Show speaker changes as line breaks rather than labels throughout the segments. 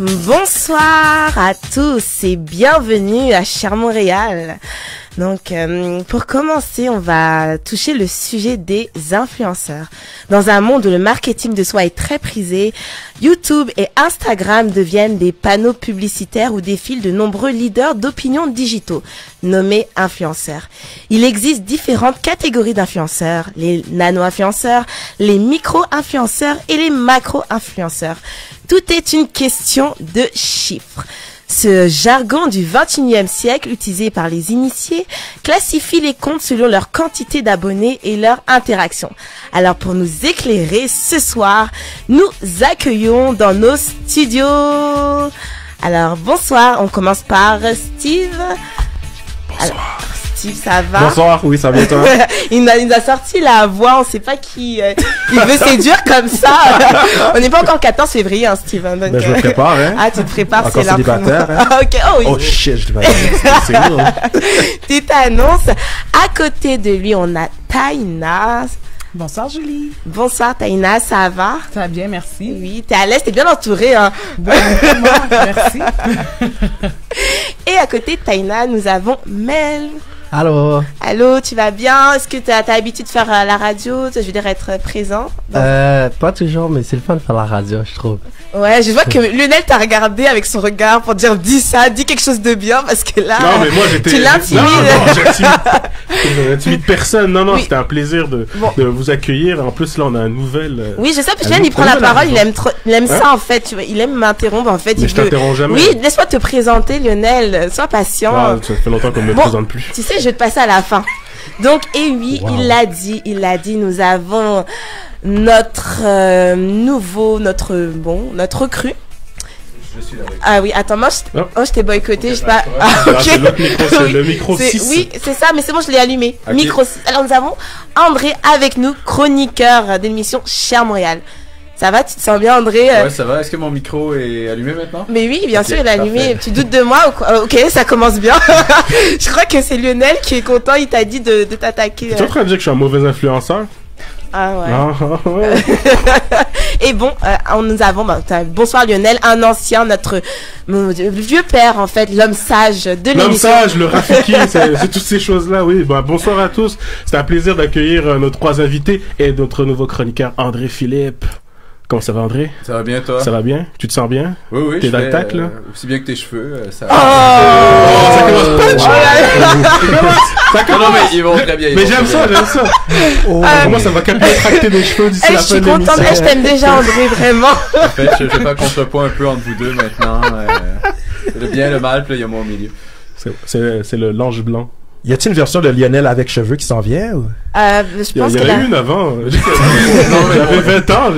Bonsoir à tous et bienvenue à Cher Montréal. Donc, pour commencer, on va toucher le sujet des influenceurs. Dans un monde où le marketing de soi est très prisé, YouTube et Instagram deviennent des panneaux publicitaires où défilent de nombreux leaders d'opinion digitaux, nommés influenceurs. Il existe différentes catégories d'influenceurs, les nano-influenceurs, les micro-influenceurs et les macro-influenceurs. Tout est une question de chiffres. Ce jargon du XXIe siècle, utilisé par les initiés, classifie les comptes selon leur quantité d'abonnés et leur interaction. Alors, pour nous éclairer ce soir, nous accueillons dans nos studios. Alors, bonsoir. On commence par Steve.
Bonsoir.
Alors, Steve, ça va?
Bonsoir, oui, ça va bien toi?
il nous a sorti la voix, on sait pas qui il veut séduire comme ça. On n'est pas encore 14 février, hein, Steven. Donc,
ben, je me prépare, hein.
Ah, tu te prépares,
encore
c'est
célibataire, hein.
Ah, ok, oh oui.
Oh shit, je devais c'est lourd.
Tu t'annonces. À côté de lui, on a Taïna.
Bonsoir Julie.
Bonsoir Taïna, ça va?
Ça va bien, merci.
Oui, t'es à l'aise, t'es bien entourée, hein.
Bon, merci.
Et à côté de Taïna, nous avons Mel.
Allô.
Allô, tu vas bien? Est-ce que t'as l'habitude de faire la radio? Je veux dire, être présent?
Pas toujours, mais c'est le fun de faire la radio, je trouve.
Ouais, je vois que Lionel t'a regardé avec son regard pour dire, dis ça, dis quelque chose de bien, parce que là,
non, mais moi, j'étais...
tu l'intimides.
Non, j'intimide personne. Non,
Oui.
C'était un plaisir de vous accueillir. En plus, là, on a un nouvel...
Oui, je sais, parce que Lionel, il prend la parole, il aime ça, en fait, tu vois, il aime m'interrompre, en fait.
Mais je t'interromps jamais.
Oui, laisse-moi te présenter, Lionel, sois patient.
Ah, ça fait longtemps qu'on me présente plus.
Tu sais, je vais te passer à la fin. Donc, et oui, wow. Il l'a dit, nous avons notre notre recrue.
Je suis là.
Ah oui, attends, moi, je t'ai boycotté, je sais pas.
Ah, ok. C'est l'autre micro, c'est le micro 6.
Oui, c'est ça, mais c'est bon, je l'ai allumé.
Okay.
Micro 6. Alors, nous avons André avec nous, chroniqueur d'émission Cher Montréal. Ça va, tu te sens bien, André?
Ouais, ça va. Est-ce que mon micro est allumé maintenant?
Mais oui, bien sûr, il est allumé.
Parfait.
Tu doutes de moi ou quoi? Ok, ça commence bien. Je crois que c'est Lionel qui est content. Il t'a dit de t'attaquer.
Tu es en train de dire que je suis un mauvais influenceur?
Ah ouais.
Ouais.
Et bon, nous avons, bonsoir Lionel, un ancien, notre vieux père en fait, l'homme sage de l'émission.
L'homme sage, le Rafiki, c'est toutes ces choses-là, oui. Bah, bonsoir à tous. C'est un plaisir d'accueillir nos trois invités et notre nouveau chroniqueur André Philippe. Comment ça va, André?
Ça va bien, toi?
Ça va bien? Tu te sens bien?
Oui, oui.
T'es dans le tac, là?
Aussi bien que tes cheveux, ça...
ça commence punch! Ça commence!
Non, mais ils vont très bien.
Mais j'aime ça. Moi, ça va tracter des cheveux d'ici la fin de l'émission.
Je suis contente, je t'aime déjà, André, vraiment.
En fait, je vais faire contrepoint un peu entre vous deux maintenant. Le bien, le mal, puis là, il y a moi au milieu.
C'est l'ange blanc.
Y a-t-il une version de Lionel avec cheveux qui s'en vient ou?
Je pense
il y en a une avant. J'avais 20 ans.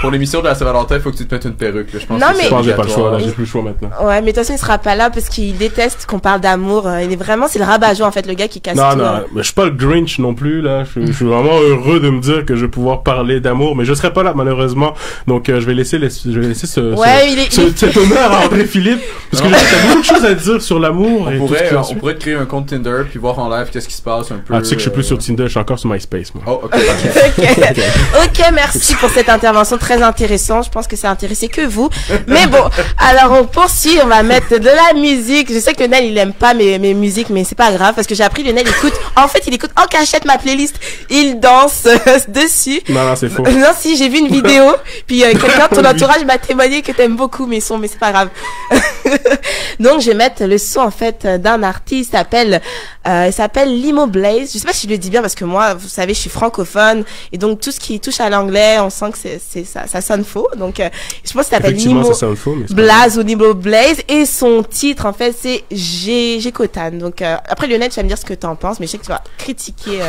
Pour l'émission de la Saint-Valentin, il faut que tu te mettes une perruque. Là. Je pense
que j'ai pas le choix. Là, j'ai plus le choix maintenant.
Ouais, mais de toute façon, il sera pas là parce qu'il déteste qu'on parle d'amour. Il est vraiment, c'est le rabat-joie en fait, le gars qui casse tout.
Non, mais je suis pas le Grinch non plus là. Je suis vraiment heureux de me dire que je vais pouvoir parler d'amour, mais je serai pas là malheureusement. Donc je vais laisser cet honneur à André Philippe parce que t'as beaucoup de choses à dire sur l'amour.
On pourrait te créer un compte Tinder puis voir en live qu'est-ce qui se passe un peu.
Ah, tu sais que je suis plus sur Tinder, je suis encore sur MySpace moi.
Oh, ok.
Ok, merci pour cette intervention très intéressante. Je pense que ça intéressait que vous. Mais bon, alors on poursuit, on va mettre de la musique. Je sais que Lionel, il aime pas mes musiques, mais c'est pas grave parce que j'ai appris Lionel il écoute en cachette ma playlist. Il danse dessus.
Non, c'est faux.
Non, si, j'ai vu une vidéo, puis quelqu'un de ton entourage m'a témoigné que t'aimes beaucoup mes sons, mais c'est pas grave. Donc, je vais mettre le son, en fait, d'un artiste, il s'appelle Limo Blaze. Je sais pas si je le dis bien parce que moi, vous savez, je suis francophone et donc tout ce qui touche à l'anglais, on sent que ça sonne faux. Donc, je pense qu'il s'appelle Limo Blaze ou Limo Blaze et son titre, en fait, c'est J'ai Cotan. Donc, après, Lionel, tu vas me dire ce que t'en penses, mais je sais que tu vas critiquer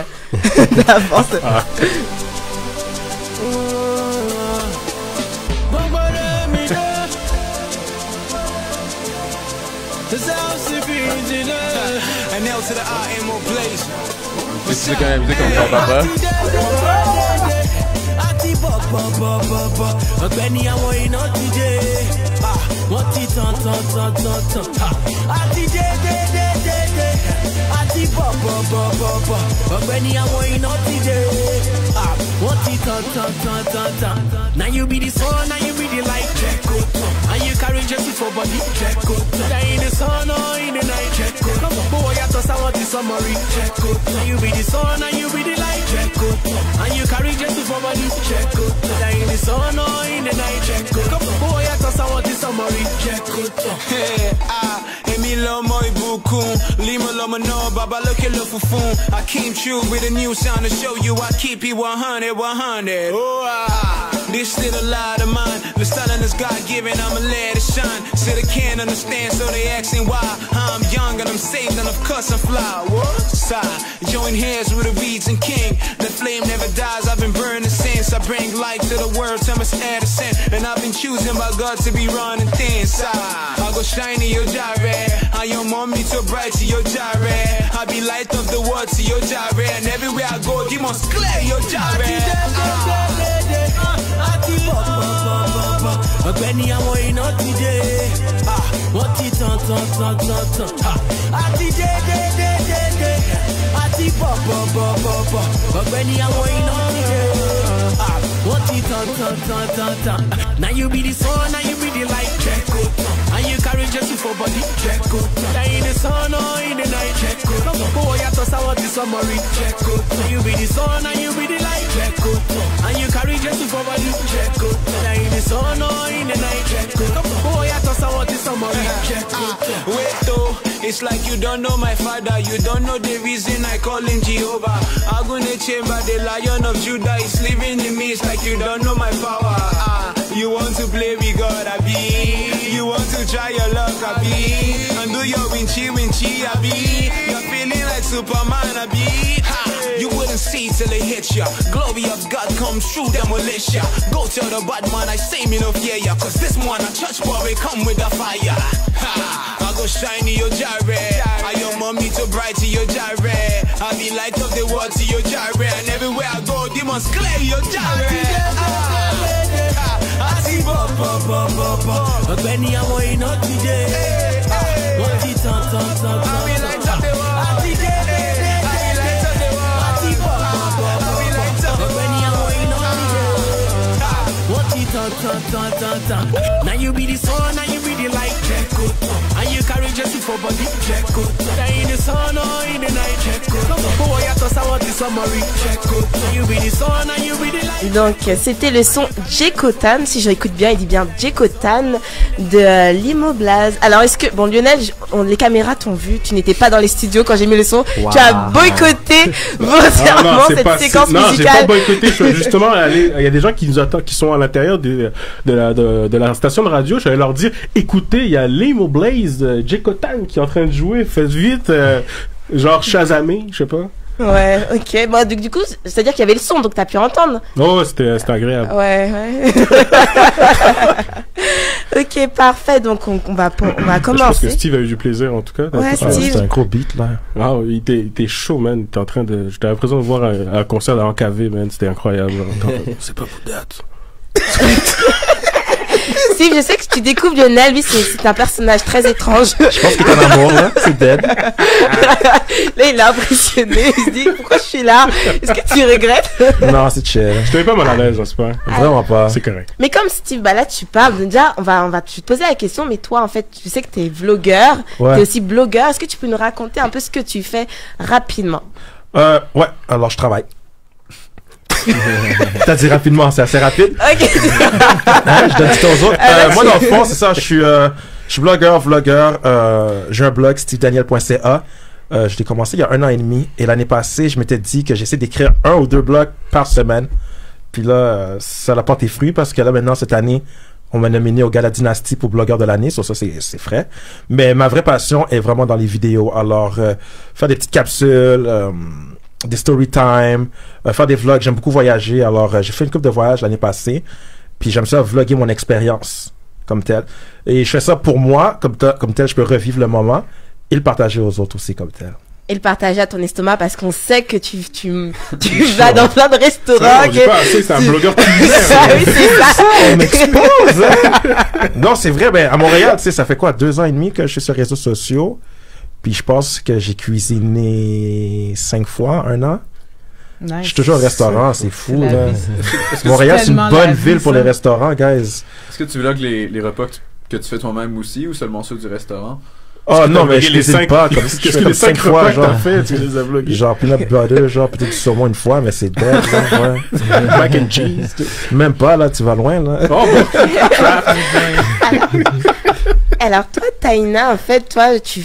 d'avance.
C'est quand même musique qu'on parle pas.
What it ton. Ati de. Ati ba. Benny, I want you not today. What it ton. Now you be the sun, now you be the light. And you carry just for body. Now in the sun or in the night. Come on, boy, I thought I want the summary. Now you be the sun, now you be the light. And you carry just for body. Now in the sun or in the night. Come on, boy, I thought I want the summary.
Emi lo moi beaucoup, lima lo no, baba look at lo fufun. I came true with a new sound to show you I keep it 100. Oh, this still a lot of mine. The style is God given, I'ma let it shine. So they can't understand, so they asking why. I'm young and I'm saved and of course I'm fly. What? Side, join hands with the Reeds and King. The flame never dies, I've been burning since. I bring light to the world, Thomas Edison. And I've been choosing by God to be running things. I go shiny, yo jare. I your mommy so bright to your jare. I be light of the world to your jare. And everywhere I go, you must clear your jare.
Benny, I want you not today. What it ton. Ati de. Ati ba. Benny, I want you not today. What it ton. Now you be the sun, now you be the light. And you carry just for body. Now in the sun or in the night. Come on, boy, I thought I want the summary. Now you be the sun, now you be the light. And you carry just for body. Now in the sun or in the night. Come on, boy, I thought I want the summary.
Wait though, it's like you don't know my father. You don't know the reason I call him Jehovah. I'm gonna chamber, the Lion of Judah is living in me. It's like you don't know my power. You want to play with God, I be. You want to try your luck, I be. And do your winchy, I be. You're feeling like Superman, I be. You wouldn't see till it hits ya. Glory of God comes through, demolish ya. Go tell the bad man I say me no fear ya. Cause this one a church boy come with a fire. I go shiny your jare. I your mommy too bright to your jare. I be light of the world to your jare. And everywhere I go, demons clear your jare.
Ati ba. Benny, I want you not today. What it ton.
I be light of the world.
Ati de. Ati ba. Benny, I want you not today. What it ton. Now you be the sun, now you be the light. And you carry just for body. Now in the sun or in the night. Come on, boy, I thought I want the summary. Now you be the sun, now you be the light.
Donc c'était le son Djekotan, si je réécoute bien, il dit bien Djekotan de Limo Blaze. Alors est-ce que, bon Lionel, les caméras t'ont vu, tu n'étais pas dans les studios quand j'ai mis le son, tu as boycotté volontairement cette séquence musicale.
Non, j'ai pas boycotté, justement, il y a des gens qui nous attendent, qui sont à l'intérieur de la station de radio, je vais leur dire, écoutez, il y a Limo Blaze, Djekotan qui est en train de jouer, faites vite, genre Shazamé, je sais pas.
Ouais, ok. Bon, du coup, c'est-à-dire qu'il y avait le son, donc t'as pu entendre.
Oh, c'était agréable.
Ouais. Ok, parfait. Donc on va commencer. Je
pense que Steve a eu du plaisir en tout cas.
Ouais, Steve.
C'était un gros beat là.
Ah, il était chaud, man. J'étais l'impression de voir un concert dans KV, man. C'était incroyable. C'est pas pour date.
Steve, je sais que tu découvres Lionel, lui c'est un personnage très étrange.
Je pense qu'il est en amour là, c'est dead.
Là il est impressionné, il se dit pourquoi je suis là, est-ce que tu regrettes?
Non, c'est chill.
Je t'avais pas mal à l'aise, j'espère.
Vraiment pas.
C'est correct.
Mais comme Steve, là tu parles, déjà on va te poser la question, mais toi en fait tu sais que t'es vlogueur, t'es aussi blogueur, est-ce que tu peux nous raconter un peu ce que tu fais rapidement?
Ouais, alors je travaille. T'as dit rapidement, c'est assez rapide.
Ok.
Je donne du temps aux autres. Moi, dans le fond, c'est ça, je suis blogueur, vlogueur. J'ai un blog, stevedaniel.ca. Je l'ai commencé il y a 1 an et demi. Et l'année passée, je m'étais dit que j'essaie d'écrire 1 ou 2 blogs par semaine. Puis là, ça n'a pas porté fruit parce que là, maintenant, cette année, on m'a nominé au Gala Dynasty pour blogueur de l'année. Sur ça, c'est frais. Mais ma vraie passion est vraiment dans les vidéos. Alors, faire des petites capsules, des story time, faire des vlogs. J'aime beaucoup voyager. Alors, j'ai fait une couple de voyages l'année passée. Puis j'aime ça vlogger mon expérience comme tel. Et je fais ça pour moi, comme tel, je peux revivre le moment et le partager aux autres aussi comme tel.
et le partager à ton estomac parce qu'on sait que tu vas dans plein de restaurants.
C'est pas assez, c'est un blogueur culinaire.
Ah oui, c'est ça.
On m'expose! Non, c'est vrai, ben, à Montréal, tu sais, ça fait quoi, 2 ans et demi que je suis sur les réseaux sociaux. Puis je pense que j'ai cuisiné 5 fois, 1 an.
Nice.
Je suis toujours au restaurant, c'est fou,
la
là.
vie.
Montréal, c'est une
tellement
bonne
la vie,
ville pour
ça.
les restaurants, guys.
Est-ce que tu vlogues les repas que tu fais toi-même aussi ou seulement ceux du restaurant?
Oh non, mais je
les
cuisine pas, comme
qu'est-ce
je
que
fais
les
comme
5
5 fois,
repas que t'as
genre.
fait, tu les as vlogués?
Genre peanut butter, genre peut-être du saumon une fois, mais c'est dead, là, ouais.
Mac and cheese.
Même pas, là, tu vas loin, là.
Oh,
Alors toi, Taina, en fait, toi, tu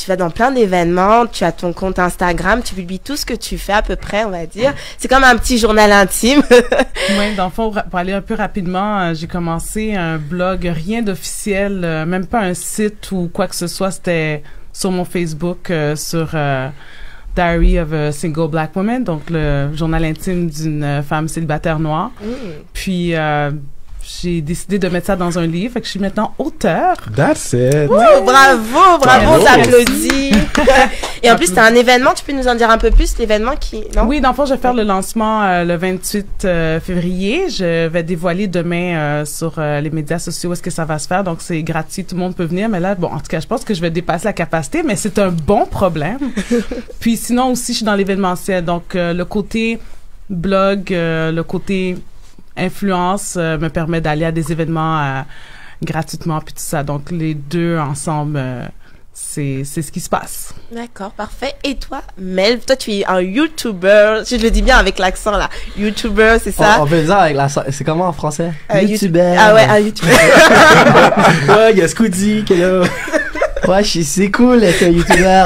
vas dans plein d'événements, tu as ton compte Instagram, tu publies tout ce que tu fais à peu près, on va dire. C'est comme un petit journal intime.
Oui, dans le fond, pour aller un peu rapidement, j'ai commencé un blog, rien d'officiel, même pas un site ou quoi que ce soit, c'était sur mon Facebook, sur Diary of a Single Black Woman, donc le journal intime d'une femme célibataire noire. Puis j'ai décidé de mettre ça dans un livre, fait que je suis maintenant auteur.
That's it.
Oh, bravo, on
Merci.
t'applaudit. Et en plus, c'est un événement, tu peux nous en dire un peu plus, l'événement qui... Non?
Oui, dans le fond, je vais faire le lancement le 28 février. Je vais dévoiler demain sur les médias sociaux où est-ce que ça va se faire. Donc, c'est gratuit, tout le monde peut venir. Mais là, bon, en tout cas, je pense que je vais dépasser la capacité, mais c'est un bon problème. Puis sinon aussi, je suis dans l'événementiel. Donc, le côté blog, le côté influence me permet d'aller à des événements gratuitement, puis tout ça. Donc, les deux ensemble... c'est ce qui se passe.
D'accord, parfait. Et toi, Mel, toi, tu es un YouTuber. Je le dis bien avec l'accent, là. YouTuber, c'est ça?
On peut le dire avec la... C'est comment en français? YouTuber.
Ah ouais, un YouTuber.
Ouais, il y a Scoody qui est là. Ouais, c'est cool d'être un YouTuber.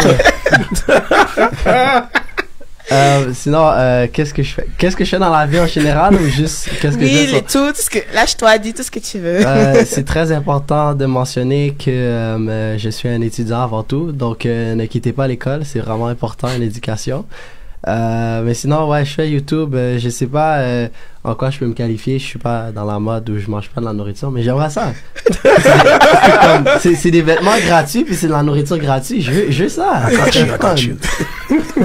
Sinon, qu'est-ce que je fais? Qu'est-ce que je fais dans la vie en général ou juste qu'est-ce que je fais?
Tout ce que... Lâche-toi, dis tout ce que tu veux.
C'est très important de mentionner que je suis un étudiant avant tout, donc ne quittez pas l'école, c'est vraiment important, l'éducation. Mais sinon, ouais, je fais YouTube, je sais pas en quoi je peux me qualifier, je suis pas dans la mode où je mange pas de la nourriture, mais j'aimerais ça. C'est des vêtements gratuits puis c'est de la nourriture gratuite, je veux ça.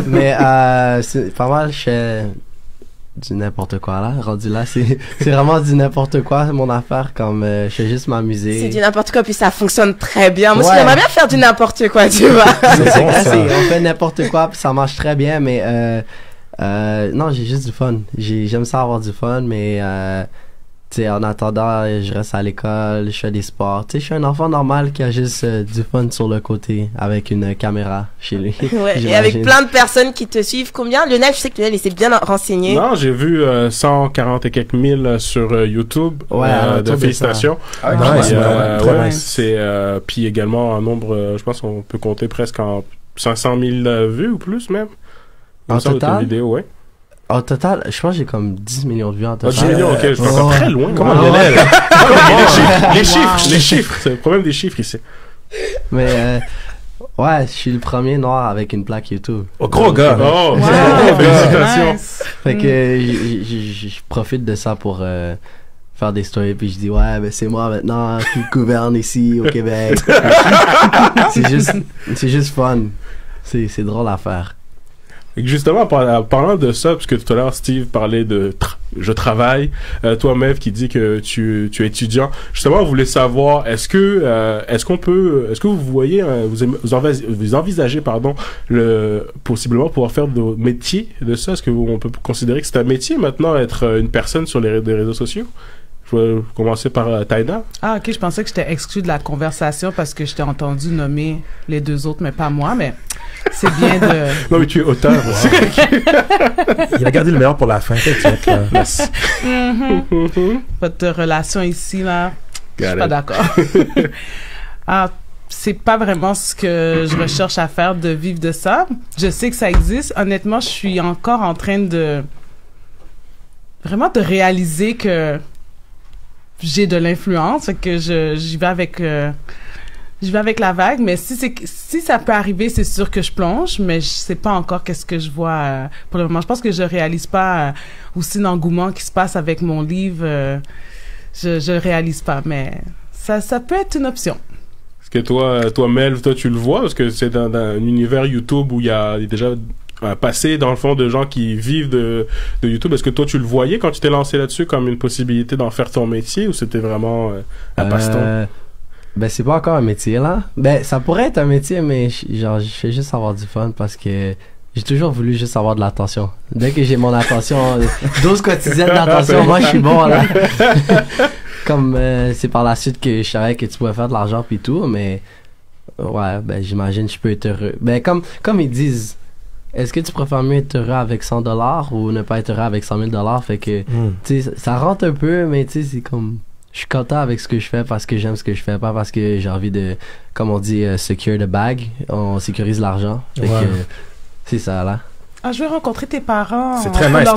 Mais c'est pas mal, je fais du n'importe quoi là, rendu là, c'est vraiment du n'importe quoi mon affaire, comme je fais juste m'amuser.
C'est du n'importe quoi puis ça fonctionne très bien. Moi,
Ouais.
j'aimerais bien faire du n'importe quoi, tu vois.
C'est bon, on fait n'importe quoi puis ça marche très bien, mais non, j'ai juste du fun. J'aime ça avoir du fun, mais tu sais, en attendant, je reste à l'école, je fais des sports. Tu sais, je suis un enfant normal qui a juste du fun sur le côté avec une caméra chez lui.
Ouais, et avec plein de personnes qui te suivent. Combien? Lionel, je sais que Lionel, il s'est bien renseigné.
Non, j'ai vu 140 et quelques mille sur YouTube.
Ouais,
de félicitations.
Ah,
Nice,
Ouais,
nice.
c'est puis également un nombre, je pense qu'on peut compter presque en 500 000 vues ou plus même. Il me
En
semble, de ta
total?
vidéo, ouais.
En total, je pense que j'ai comme 10 millions de vues en
Ah,
total.
10 millions, ok, je suis encore très loin.
Comment
Ouais.
Lionel?
Les chiffres, c'est le problème des chiffres ici.
Mais ouais, je suis le premier noir avec une plaque YouTube.
Oh, gros gars.
Oh,
Wow,
félicitations.
nice.
Fait que je profite de ça pour faire des stories puis je dis ouais ben c'est moi maintenant qui gouverne ici au Québec. c'est juste fun. C'est drôle à faire.
Et justement, en parlant de ça, parce que tout à l'heure, Steve parlait de je travaille, toi, Mev, qui dit que tu es étudiant. Justement, on voulait savoir, est-ce que vous voyez, vous envisagez, possiblement pouvoir faire de métier de ça? Est-ce qu'on peut considérer que c'est un métier maintenant, être une personne sur les réseaux sociaux? Je vais commencer par Taina.
Ah, ok, je pensais que j'étais exclue de la conversation parce que je t'ai entendu nommer les deux autres, mais pas moi, mais c'est bien de...
Non, mais tu es auteur aussi.
Il a gardé le meilleur pour la fin, peut-être, là. Merci.
Votre relation ici, là, je
Got
suis pas
it.
d'accord. Ah, c'est pas vraiment ce que je recherche à faire, de vivre de ça. Je sais que ça existe. Honnêtement, je suis encore en train de... vraiment de réaliser que j'ai de l'influence, fait que j'y vais avec la vague, mais si ça peut arriver, c'est sûr que je plonge, mais je sais pas encore qu'est-ce que je vois pour le moment. Je pense que je réalise pas aussi l'engouement qui se passe avec mon livre. Je réalise pas, mais ça peut être une option.
Est-ce que toi, Mel, toi, tu le vois? Parce que c'est dans un univers YouTube où il y a déjà un passé, dans le fond, de gens qui vivent de YouTube. Est-ce que toi, tu le voyais quand tu t'es lancé là-dessus comme une possibilité d'en faire ton métier ou c'était vraiment un passe-temps?
Ben, c'est pas encore un métier, là. Ben, ça pourrait être un métier, mais genre, je fais juste avoir du fun parce que j'ai toujours voulu juste avoir de l'attention. Dès que j'ai mon attention, dose quotidienne d'attention, moi, je suis bon, là. Comme, c'est par la suite que je savais que tu pouvais faire de l'argent pis tout, mais, ouais, ben, j'imagine que je peux être heureux. Ben, comme ils disent, est-ce que tu préfères mieux être heureux avec $100 ou ne pas être heureux avec 100 000 $? Fait que, tu sais, ça rentre un peu, mais tu sais, c'est comme, je suis content avec ce que je fais parce que j'aime ce que je fais, pas parce que j'ai envie de, comme on dit, secure the bag. On sécurise l'argent. Fait que, c'est ça, là.
Ah, je vais rencontrer tes parents.
C'est très nice.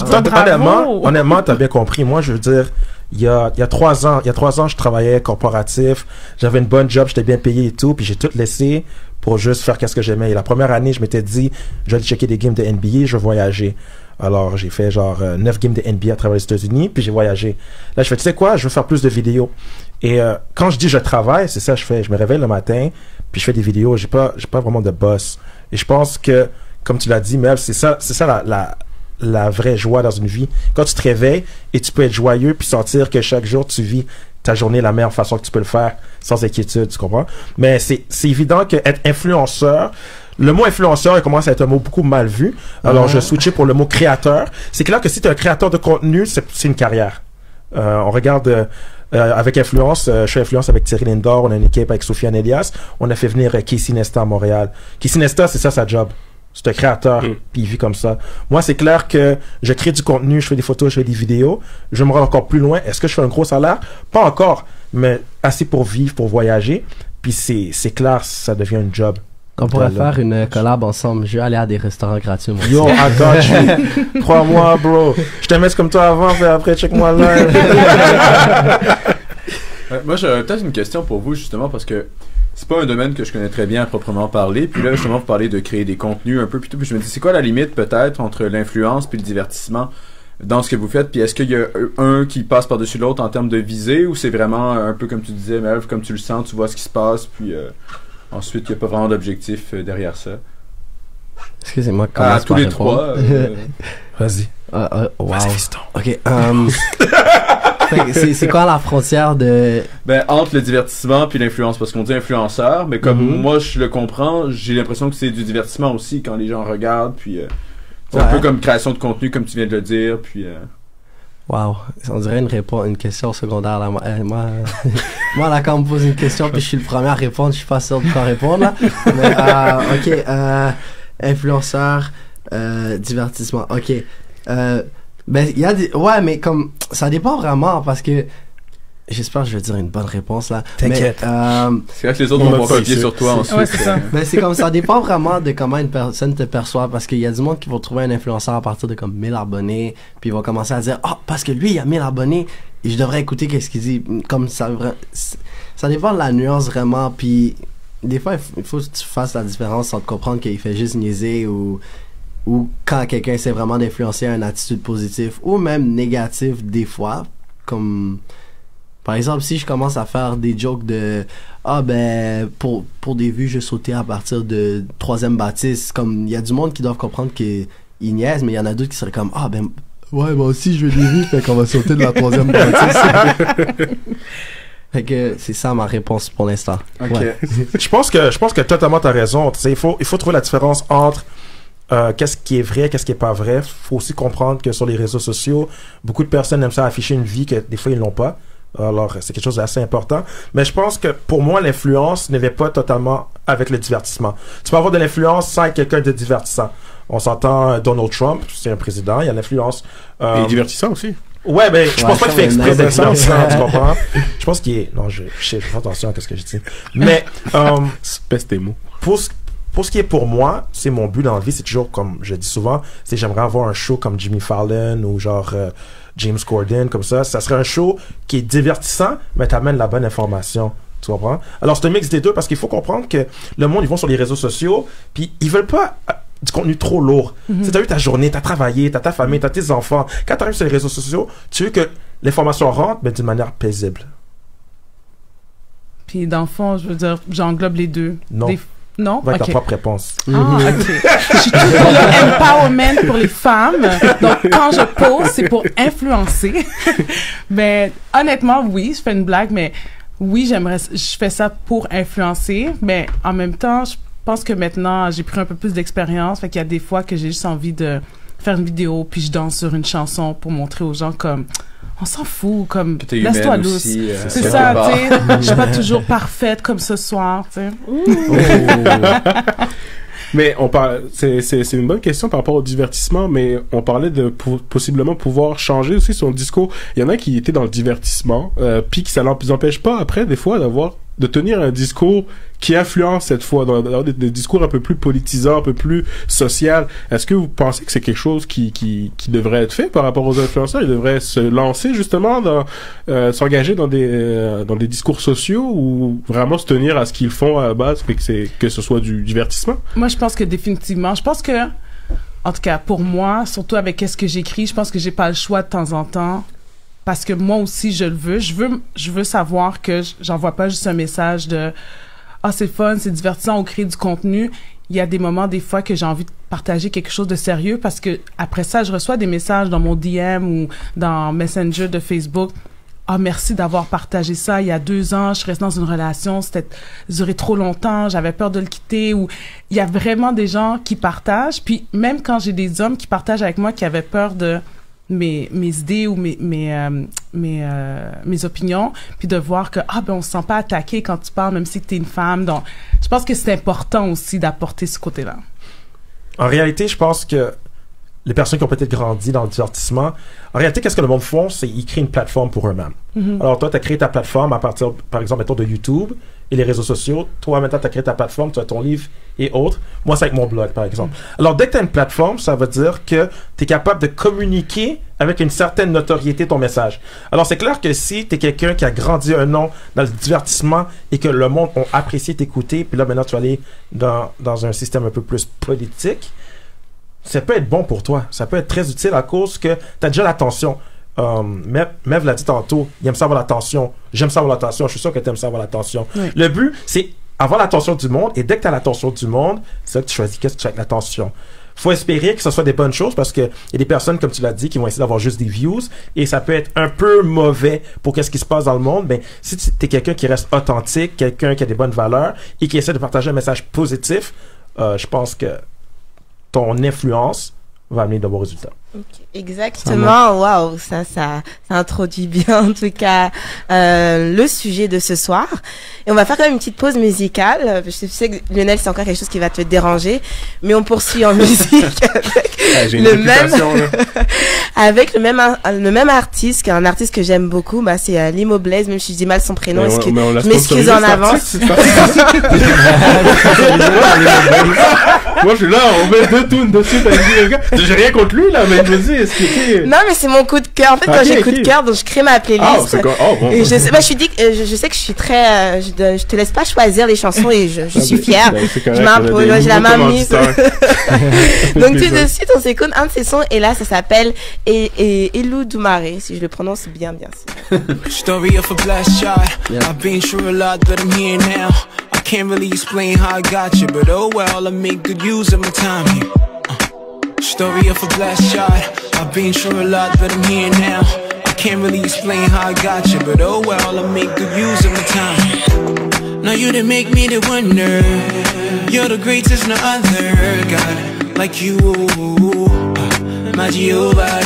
Honnêtement, t'as bien compris. Moi, je veux dire, il y a 3 ans, je travaillais corporatif. J'avais une bonne job, j'étais bien payé et tout. Puis j'ai tout laissé pour juste faire qu'est-ce que j'aimais. Et la première année, je m'étais dit, je vais aller checker des games de NBA, je vais voyager. Alors, j'ai fait genre 9 games de NBA à travers les États-Unis, puis j'ai voyagé. Là, je fais, tu sais quoi, je veux faire plus de vidéos. Et quand je dis je travaille, c'est ça que je fais. Je me réveille le matin, puis je fais des vidéos. J'ai pas vraiment de boss. Et je pense que, comme tu l'as dit, Mel, c'est ça la vraie joie dans une vie. Quand tu te réveilles et tu peux être joyeux, puis sentir que chaque jour, tu vis ta journée de la meilleure façon que tu peux le faire, sans inquiétude, tu comprends? Mais c'est évident que être influenceur, le mot influenceur, il commence à être un mot beaucoup mal vu. Alors, je switchais pour le mot créateur. C'est clair que si tu es un créateur de contenu, c'est une carrière. On regarde avec influence, je fais influence avec Thierry Lindor, on a une équipe avec Sofiane Elias. On a fait venir Casey Nesta à Montréal. Casey Nesta, c'est ça sa job. C'est un créateur, puis il vit comme ça. Moi, c'est clair que je crée du contenu, je fais des photos, je fais des vidéos. Je me rends encore plus loin. Est-ce que je fais un gros salaire? Pas encore, mais assez pour vivre, pour voyager. Puis c'est clair, ça devient un job.
On pourrait faire une collab ensemble. Je vais aller à des restaurants gratuits, moi.
Yo, I got you. Crois-moi, bro. Je te mets comme toi avant, puis après, check-moi là.
Moi, j'aurais peut-être une question pour vous, justement, parce que c'est pas un domaine que je connais très bien à proprement parler. Puis là, justement, vous parlez de créer des contenus un peu plus tôt. Puis je me dis, c'est quoi la limite, peut-être, entre l'influence puis le divertissement dans ce que vous faites? Puis est-ce qu'il y a un qui passe par-dessus l'autre en termes de visée, ou c'est vraiment un peu comme tu disais, Melv, comme tu le sens, tu vois ce qui se passe, puis ensuite, il n'y a pas vraiment d'objectif derrière ça?
Excusez-moi,
tous les trois.
Vas-y.
Wow. Ok. C'est quoi la frontière de...
Ben, entre le divertissement puis l'influence, parce qu'on dit influenceur, mais comme moi je le comprends, j'ai l'impression que c'est du divertissement aussi quand les gens regardent, puis c'est un peu comme création de contenu, comme tu viens de le dire, puis...
Wow, on dirait une question secondaire là. Moi là, quand on me pose une question puis je suis le premier à répondre, je suis pas sûr de quoi répondre là. Mais ok, influenceur, divertissement. Ok. Ben il y a des, ouais, mais comme ça dépend vraiment parce que j'espère que je vais dire une bonne réponse là.
T'inquiète.
C'est vrai que les autres vont copier sur toi ensuite.
Ouais, c'est ça.
Ben c'est comme ça dépend vraiment de comment une personne te perçoit parce qu'il y a du monde qui vont trouver un influenceur à partir de comme 1000 abonnés puis ils vont commencer à dire parce que lui il a 1000 abonnés et je devrais écouter qu'est-ce qu'il dit. Comme ça dépend de la nuance vraiment, puis des fois il faut que tu fasses la différence entre comprendre qu'il fait juste niaiser ou quand quelqu'un essaie vraiment d'influencer une attitude positive ou même négative des fois, comme par exemple si je commence à faire des jokes de ben pour des vues je sautais à partir de 3e baptiste, comme il y a du monde qui doivent comprendre qu'ils niaisent, mais il y en a d'autres qui seraient comme ben ouais moi aussi je veux des vues, fait qu'on va sauter de la 3e baptiste. Fait que c'est ça ma réponse pour l'instant.
Ok.
Ouais. Je pense que totalement t'as raison. Tu sais, il faut trouver la différence entre qu'est-ce qui est vrai, qu'est-ce qui est pas vrai. Faut aussi comprendre que sur les réseaux sociaux, beaucoup de personnes aiment ça afficher une vie que des fois ils l'ont pas. Alors c'est quelque chose d'assez important. Mais je pense que pour moi l'influence ne va pas totalement avec le divertissement. Tu peux avoir de l'influence sans être quelqu'un de divertissant. On s'entend Donald Trump, c'est un président, il y a l'influence.
Et divertissant aussi.
Ouais, ben je pense pas qu'il fait exprès d'être divertissant, tu comprends? Je pense qu'il est... Non, je fais attention à ce que je dis. Mais
pèse tes mots.
Pour ce qui est pour moi, c'est mon but dans la vie, c'est toujours comme je dis souvent, c'est j'aimerais avoir un show comme Jimmy Fallon ou genre James Corden, comme ça. Ça serait un show qui est divertissant, mais t'amène la bonne information. Tu comprends? Alors c'est un mix des deux parce qu'il faut comprendre que le monde, ils vont sur les réseaux sociaux, puis ils veulent pas du contenu trop lourd. Tu as eu ta journée, t'as travaillé, t'as ta famille, t'as tes enfants. Quand t'arrives sur les réseaux sociaux, tu veux que l'information rentre, mais d'une manière paisible.
Puis dans le fond, je veux dire, j'englobe les deux.
Non.
Non?
Va avec
Okay.
ta propre réponse.
Ah, OK. Je suis toujours le empowerment pour les femmes. Donc, quand je pose, c'est pour influencer. Mais honnêtement, oui, je fais une blague, mais oui, je fais ça pour influencer. Mais en même temps, je pense que maintenant, j'ai pris un peu plus d'expérience. Fait qu'il y a des fois que j'ai juste envie de faire une vidéo, puis je danse sur une chanson pour montrer aux gens comme... On s'en fout, comme, laisse-toi douce. C'est ça, tu sais. Je suis pas toujours parfaite comme ce soir, tu sais.
Mais on parle, c'est une bonne question par rapport au divertissement, mais on parlait de possiblement pouvoir changer aussi son discours. Il y en a qui étaient dans le divertissement, puis que ça les empêche pas après, des fois, de tenir un discours qui influence cette fois, d'avoir des discours un peu plus politisants, un peu plus social. Est-ce que vous pensez que c'est quelque chose qui devrait être fait par rapport aux influenceurs? Ils devraient se lancer justement s'engager dans des discours sociaux ou vraiment se tenir à ce qu'ils font à la base, que ce soit du divertissement? Moi,
je pense que définitivement, en tout cas, pour moi, surtout avec qu'est-ce que j'écris, je pense que j'ai pas le choix de temps en temps. Parce que moi aussi, je le veux. Je veux savoir que j'envoie pas juste un message de « Ah, c'est fun, c'est divertissant, on crée du contenu. » Il y a des moments, des fois, que j'ai envie de partager quelque chose de sérieux parce que après ça, je reçois des messages dans mon DM ou dans Messenger de Facebook. « Ah, merci d'avoir partagé ça. Il y a 2 ans, je suis restée dans une relation, c'était duré trop longtemps, j'avais peur de le quitter. » Ou il y a vraiment des gens qui partagent. Puis même quand j'ai des hommes qui partagent avec moi qui avaient peur de mes idées ou mes opinions, puis de voir que on se sent pas attaqué quand tu parles, même si tu es une femme. Donc, je pense que c'est important aussi d'apporter ce côté-là.
En réalité, je pense que les personnes qui ont peut-être grandi dans le divertissement, en réalité, qu'est-ce que le monde font, c'est qu'ils créent une plateforme pour eux-mêmes. Mm-hmm. Alors toi, tu as créé ta plateforme à partir, par exemple, mettons, de YouTube et les réseaux sociaux. Toi, maintenant, tu as créé ta plateforme, tu as ton livre et autres. Moi, c'est avec mon blog, par exemple. Mm-hmm. Alors, dès que tu as une plateforme, ça veut dire que tu es capable de communiquer avec une certaine notoriété ton message. Alors, c'est clair que si tu es quelqu'un qui a grandi un nom dans le divertissement et que le monde a apprécié t'écouter, puis là, maintenant, tu vas aller dans un système un peu plus politique, ça peut être bon pour toi. Ça peut être très utile à cause que tu as déjà l'attention. Mev l'a dit tantôt, il aime ça avoir l'attention. J'aime ça avoir l'attention. Je suis sûr que tu aimes ça avoir l'attention. Oui. Le but, c'est avoir l'attention du monde. Et dès que tu as l'attention du monde, c'est là que tu choisis qu'est-ce que tu fais avec l'attention. Faut espérer que ce soit des bonnes choses parce que y a des personnes, comme tu l'as dit, qui vont essayer d'avoir juste des views et ça peut être un peu mauvais pour qu'est-ce qui se passe dans le monde. Ben, si tu es quelqu'un qui reste authentique, quelqu'un qui a des bonnes valeurs et qui essaie de partager un message positif, je pense que ton influence va amener de bons résultats.
Okay. Exactement, waouh, ça introduit bien en tout cas le sujet de ce soir. Et on va faire quand même une petite pause musicale. Je sais que Lionel, c'est encore quelque chose qui va te déranger, mais on poursuit en musique avec avec le même artiste, qui est un artiste que j'aime beaucoup. Bah c'est Limo Blaze, même si je dis mal son prénom, je m'excuse en avance.
Moi, je suis là, on met 2 tunes dessus, j'ai rien contre lui, là, mais je me dis, est-ce que
non, mais c'est mon coup de cœur. En fait, quand j'ai coup de cœur, donc je crée ma playlist.
Ah, c'est quoi? Oh, bon.
Et je sais que je suis très, je te laisse pas choisir les chansons et je suis fière. Je m'impose, j'ai la main mise. Donc, tout de suite, on s'écoute un de ses sons et là, ça s'appelle Elou Doumaré, si je le prononce bien sûr.
Story of a blessed child. I've been through a lot, but I'm here now. I can't really explain how I got you, but oh well, I make good use of my time here. Story of a blessed child. I've been through a lot, but I'm here now. I can't really explain how I got you, but oh well, I make good use of my time. Now you done make me to wonder. You're the greatest, no other God like you, my Jehovah.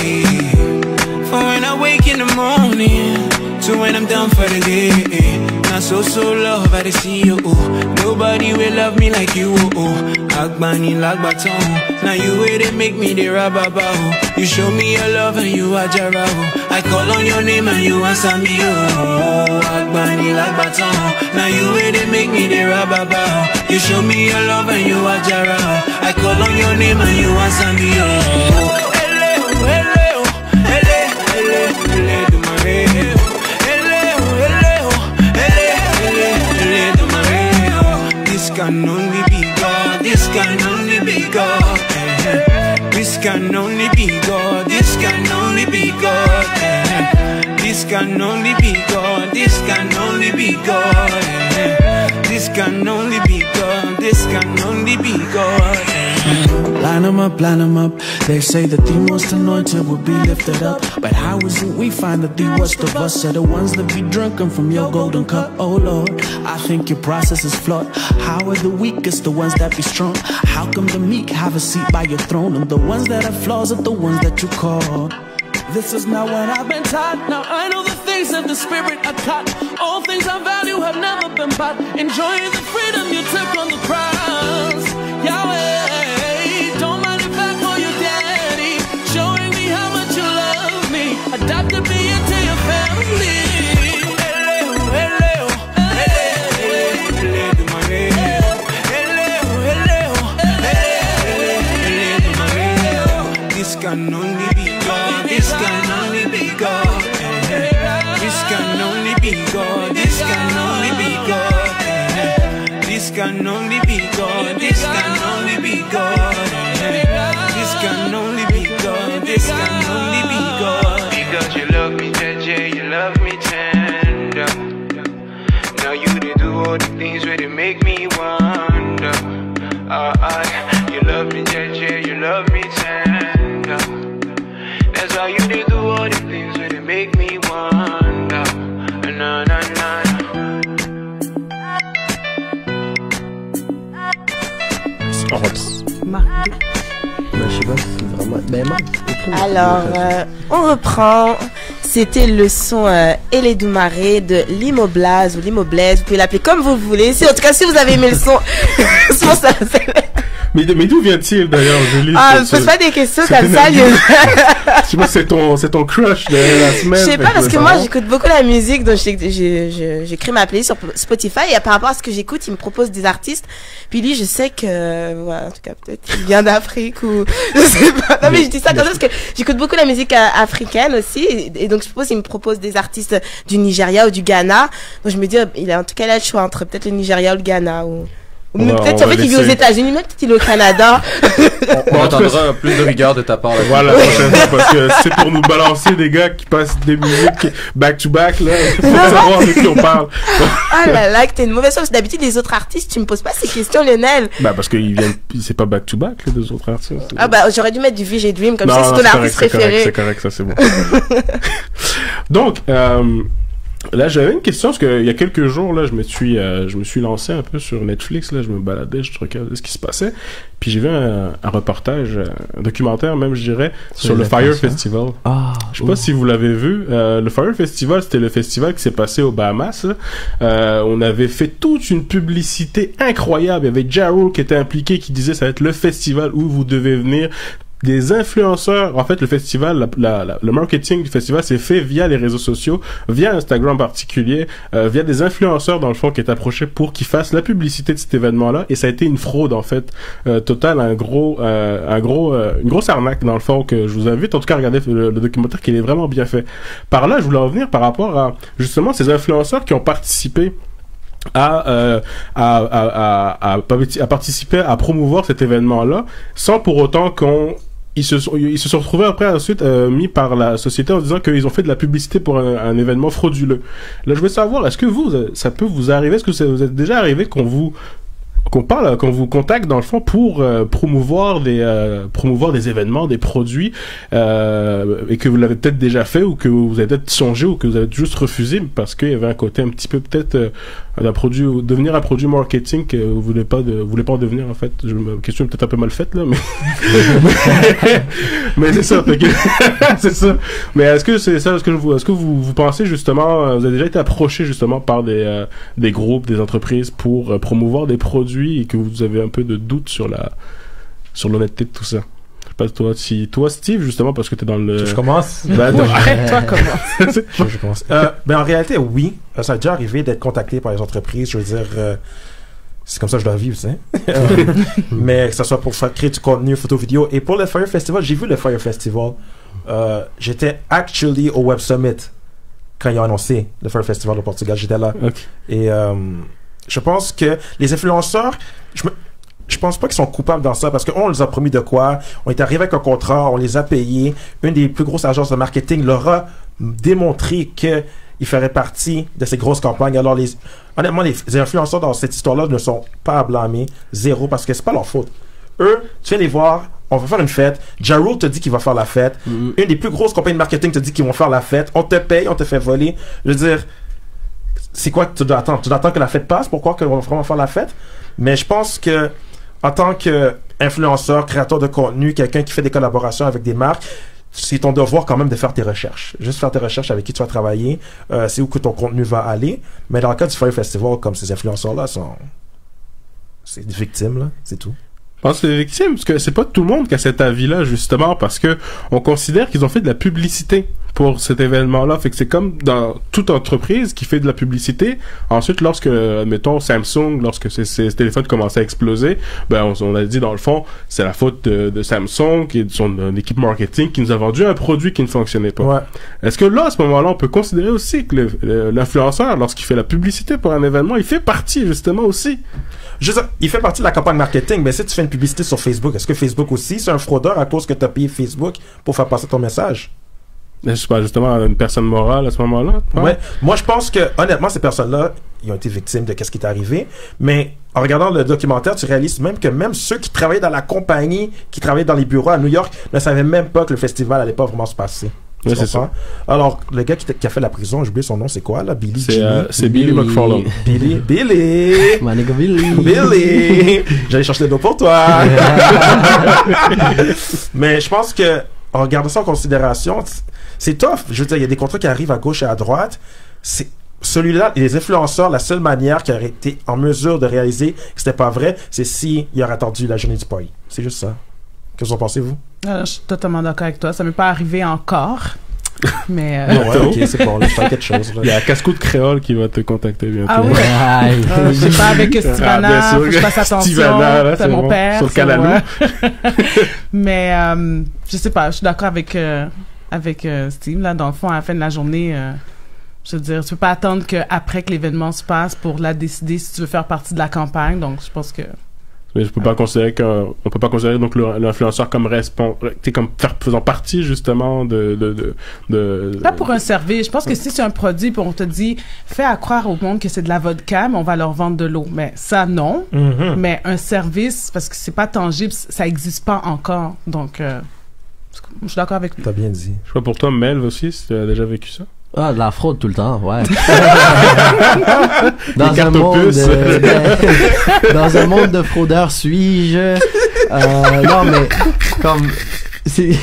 For when I wake in the morning to when I'm done for the day. Not so love, I see you. Nobody will love me like you. Agbani like baton. Now you way they make me the rababa. You show me your love and you are Jarabo. I call on your name and you answer me. Agbani like baton. Now you way they make me the rababa. You show me your love and you are Jarabo. I call on your name and you answer me. This can only be God. This can only be God. This can only be be God. This can only be God. This can only be God. This can only be God. This can only be God. This can only be God.
Line 'em up, line 'em up. They say that the most anointed will be lifted up. But how is it we find that the worst of us are the ones that be drunken from your golden cup? Oh Lord, I think your process is flawed. How are the weakest the ones that be strong? How come the meek have a seat by your throne? And the ones that have flaws are the ones that you call? This is not what I've been taught. Now I know the things of the spirit are taught. All things I value have never been bought. Enjoying the freedom you took on the cross. Yahweh, don't mind if I call you daddy. Showing me how much you love me. Adopted me into your family.
This can only be God. This can only be God. This can only be God. This can only be God. This can only be God. This can only be God. This can only be God. This can only be God.
Because you love me, JJ, you love me tender. Now you did do all the things where they make me wonder. You love me, JJ, you love me tender. That's why you did do all the things where they make me wonder. Na na na.
Alors, on reprend. C'était le son Eledou Maré de Limo Blaze ou Limo Blaze. Vous pouvez l'appeler comme vous voulez. En tout cas, si vous avez aimé le son,
Mais d'où vient-il d'ailleurs, Julie?
Ah, ne pose pas des questions comme ça, Lionel.
Je sais pas, c'est ton crush de la semaine.
Je sais pas, parce que moi, j'écoute beaucoup la musique, donc j'ai créé ma playlist sur Spotify, et par rapport à ce que j'écoute, il me propose des artistes. Puis lui, je sais que, voilà, en tout cas, peut-être qu'il vient d'Afrique ou, je sais pas. Non, mais je dis ça comme ça parce que j'écoute beaucoup la musique africaine aussi, et donc il me propose des artistes du Nigeria ou du Ghana. Donc je me dis, en tout cas, il a le choix entre peut-être le Nigeria ou le Ghana ou peut-être en fait il vit aux États-Unis, même peut-être il est au Canada.
On entendra plus de rigueur de ta part.
Voilà, la prochaine fois, parce que c'est pour nous balancer des gars qui passent des musiques back to back, là. Faut savoir de qui on parle.
Ah là là, que t'es une mauvaise chose. D'habitude, les autres artistes, tu me poses pas ces questions, Lionel.
Bah, parce c'est pas back to back, les deux autres artistes.
Ah bah, j'aurais dû mettre du VJ Dream, comme ça, c'est ton artiste préféré.
C'est correct, ça, c'est bon. Donc, là, j'avais une question parce que il y a quelques jours là, je me suis lancé un peu sur Netflix là, je me baladais, je regardais ce qui se passait, puis j'ai vu un reportage, un documentaire même, je dirais, sur le Fire Festival. Je sais pas si vous l'avez vu. Le Fire Festival, c'était le festival qui s'est passé aux Bahamas. On avait fait toute une publicité incroyable. Il y avait Ja Rule qui était impliqué, qui disait ça va être le festival où vous devez venir. Des influenceurs, en fait, le festival, le marketing du festival s'est fait via les réseaux sociaux, via Instagram en particulier, via des influenceurs, dans le fond, qui est approché pour qu'ils fassent la publicité de cet événement-là. Et ça a été une fraude, en fait, totale, une grosse arnaque, dans le fond, que je vous invite, en tout cas, à regarder le documentaire, qui est vraiment bien fait. Par là, je voulais revenir par rapport à, justement, ces influenceurs qui ont participé à participer à promouvoir cet événement-là, sans pour autant ils se sont retrouvés après ensuite mis par la société en disant qu'ils ont fait de la publicité pour un événement frauduleux. Là, je veux savoir, est-ce que ça peut vous arriver, est-ce que ça vous est déjà arrivé qu'on vous contacte dans le fond pour promouvoir des événements, des produits, et que vous l'avez peut-être déjà fait ou que vous avez peut-être songé ou que vous avez juste refusé parce qu'il y avait un côté un petit peu peut-être devenir un produit marketing que vous voulez pas en devenir, en fait. Ma question est peut-être un peu mal faite là, mais c'est ça. C'est ça. Mais est-ce que c'est ça, est-ce que vous pensez justement, vous avez déjà été approché justement par des groupes, des entreprises pour promouvoir des produits et que vous avez un peu de doute sur l'honnêteté de tout ça? Je sais pas, toi Steve, justement, parce que t'es dans le...
Je commence?
Toi commence.
Je commence. Ben, en réalité, oui. Ça a déjà arrivé d'être contacté par les entreprises. Je veux dire, c'est comme ça que je dois vivre, tu sais. Mais que ce soit pour créer du contenu, photo, vidéo. Et pour le Fire Festival, j'ai vu le Fire Festival. J'étais actually au Web Summit quand ils ont annoncé le Fire Festival au Portugal. J'étais là.
Okay.
Et je pense que les influenceurs... je pense pas qu'ils sont coupables dans ça parce qu'on les a promis de quoi. On est arrivé avec un contrat, on les a payés. Une des plus grosses agences de marketing leur a démontré que il ferait partie de ces grosses campagnes. Alors, honnêtement, les influenceurs dans cette histoire-là ne sont pas à blâmer. Zéro, parce que c'est pas leur faute. Eux, tu viens les voir, on va faire une fête. Ja Rule te dit qu'il va faire la fête. Une des plus grosses compagnies de marketing te dit qu'ils vont faire la fête. On te paye, on te fait voler. Je veux dire, c'est quoi que tu dois attendre? Tu dois attendre que la fête passe pour croire qu'on va vraiment faire la fête? Mais je pense que, en tant qu'influenceur, créateur de contenu, quelqu'un qui fait des collaborations avec des marques, c'est ton devoir quand même de faire tes recherches. Juste faire tes recherches avec qui tu vas travailler, c'est où que ton contenu va aller. Mais dans le cas du Fire Festival, comme ces influenceurs-là c'est des victimes, là, c'est tout.
Je pense que c'est des victimes, parce que c'est pas tout le monde qui a cet avis-là, justement, parce que on considère qu'ils ont fait de la publicité pour cet événement-là. Fait que c'est comme dans toute entreprise qui fait de la publicité. Ensuite, lorsque, admettons, Samsung, lorsque ces téléphones commençaient à exploser, ben, on a dit, dans le fond, c'est la faute de Samsung et de son équipe marketing qui nous a vendu un produit qui ne fonctionnait pas.
Ouais.
Est-ce que là, à ce moment-là, on peut considérer aussi que l'influenceur, lorsqu'il fait la publicité pour un événement, il fait partie, justement, aussi?
Il fait partie de la campagne marketing, mais si tu fais une publicité sur Facebook, est-ce que Facebook aussi, c'est un fraudeur à cause que tu as payé Facebook pour faire passer ton message?
Je sais pas, justement, une personne morale à ce moment-là.
Ouais. Moi, je pense que, honnêtement, ces personnes-là, ils ont été victimes de qu'est-ce qui est arrivé. Mais en regardant le documentaire, tu réalises même que même ceux qui travaillaient dans la compagnie, qui travaillaient dans les bureaux à New York, ne savaient même pas que le festival allait pas vraiment se passer.
Oui, c'est ça.
Alors, le gars qui a fait la prison, j'ai oublié son nom, c'est quoi, là? Billy?
C'est Billy McFarland.
Billy!
My nigga Billy!
Billy! J'allais chercher le dos pour toi! Mais je pense que, en regardant ça en considération, c'est tough. Je veux dire, il y a des contrats qui arrivent à gauche et à droite. C'est celui-là, les influenceurs, la seule manière qui aurait été en mesure de réaliser que c'était pas vrai, c'est s'il aurait attendu la journée du party. C'est juste ça. Qu'est-ce que vous en pensez, vous?
Je suis totalement d'accord avec toi. Ça m'est pas arrivé encore. Mais
ouais, ok, c'est bon, là, je fais quelque chose. Là.
Il y a Casco de Créole qui va te contacter bientôt.
Ah oui? Je sais pas, avec Stivana, faut que je fasse attention. C'est mon père.
Sur le Calalou.
Mais je sais pas, je suis d'accord avec Steve. Là, dans le fond, à la fin de la journée, je veux dire, tu peux pas attendre qu'après que l'événement se passe pour la décider si tu veux faire partie de la campagne. Donc, je pense que...
Mais on peut pas considérer donc l'influenceur comme faisant partie justement de
pas pour un service. Je pense que si c'est un produit puis on te dit fais à croire au monde que c'est de la vodka mais on va leur vendre de l'eau, mais ça non. Mais un service, parce que c'est pas tangible, ça existe pas encore. Donc je suis d'accord avec lui.
T'as bien dit.
Je sais pas, pour toi, Melv aussi, si tu as déjà vécu ça.
Ah, de la fraude tout le temps, ouais.
dans
un monde de fraudeurs suis-je. Non, mais comme tu sais,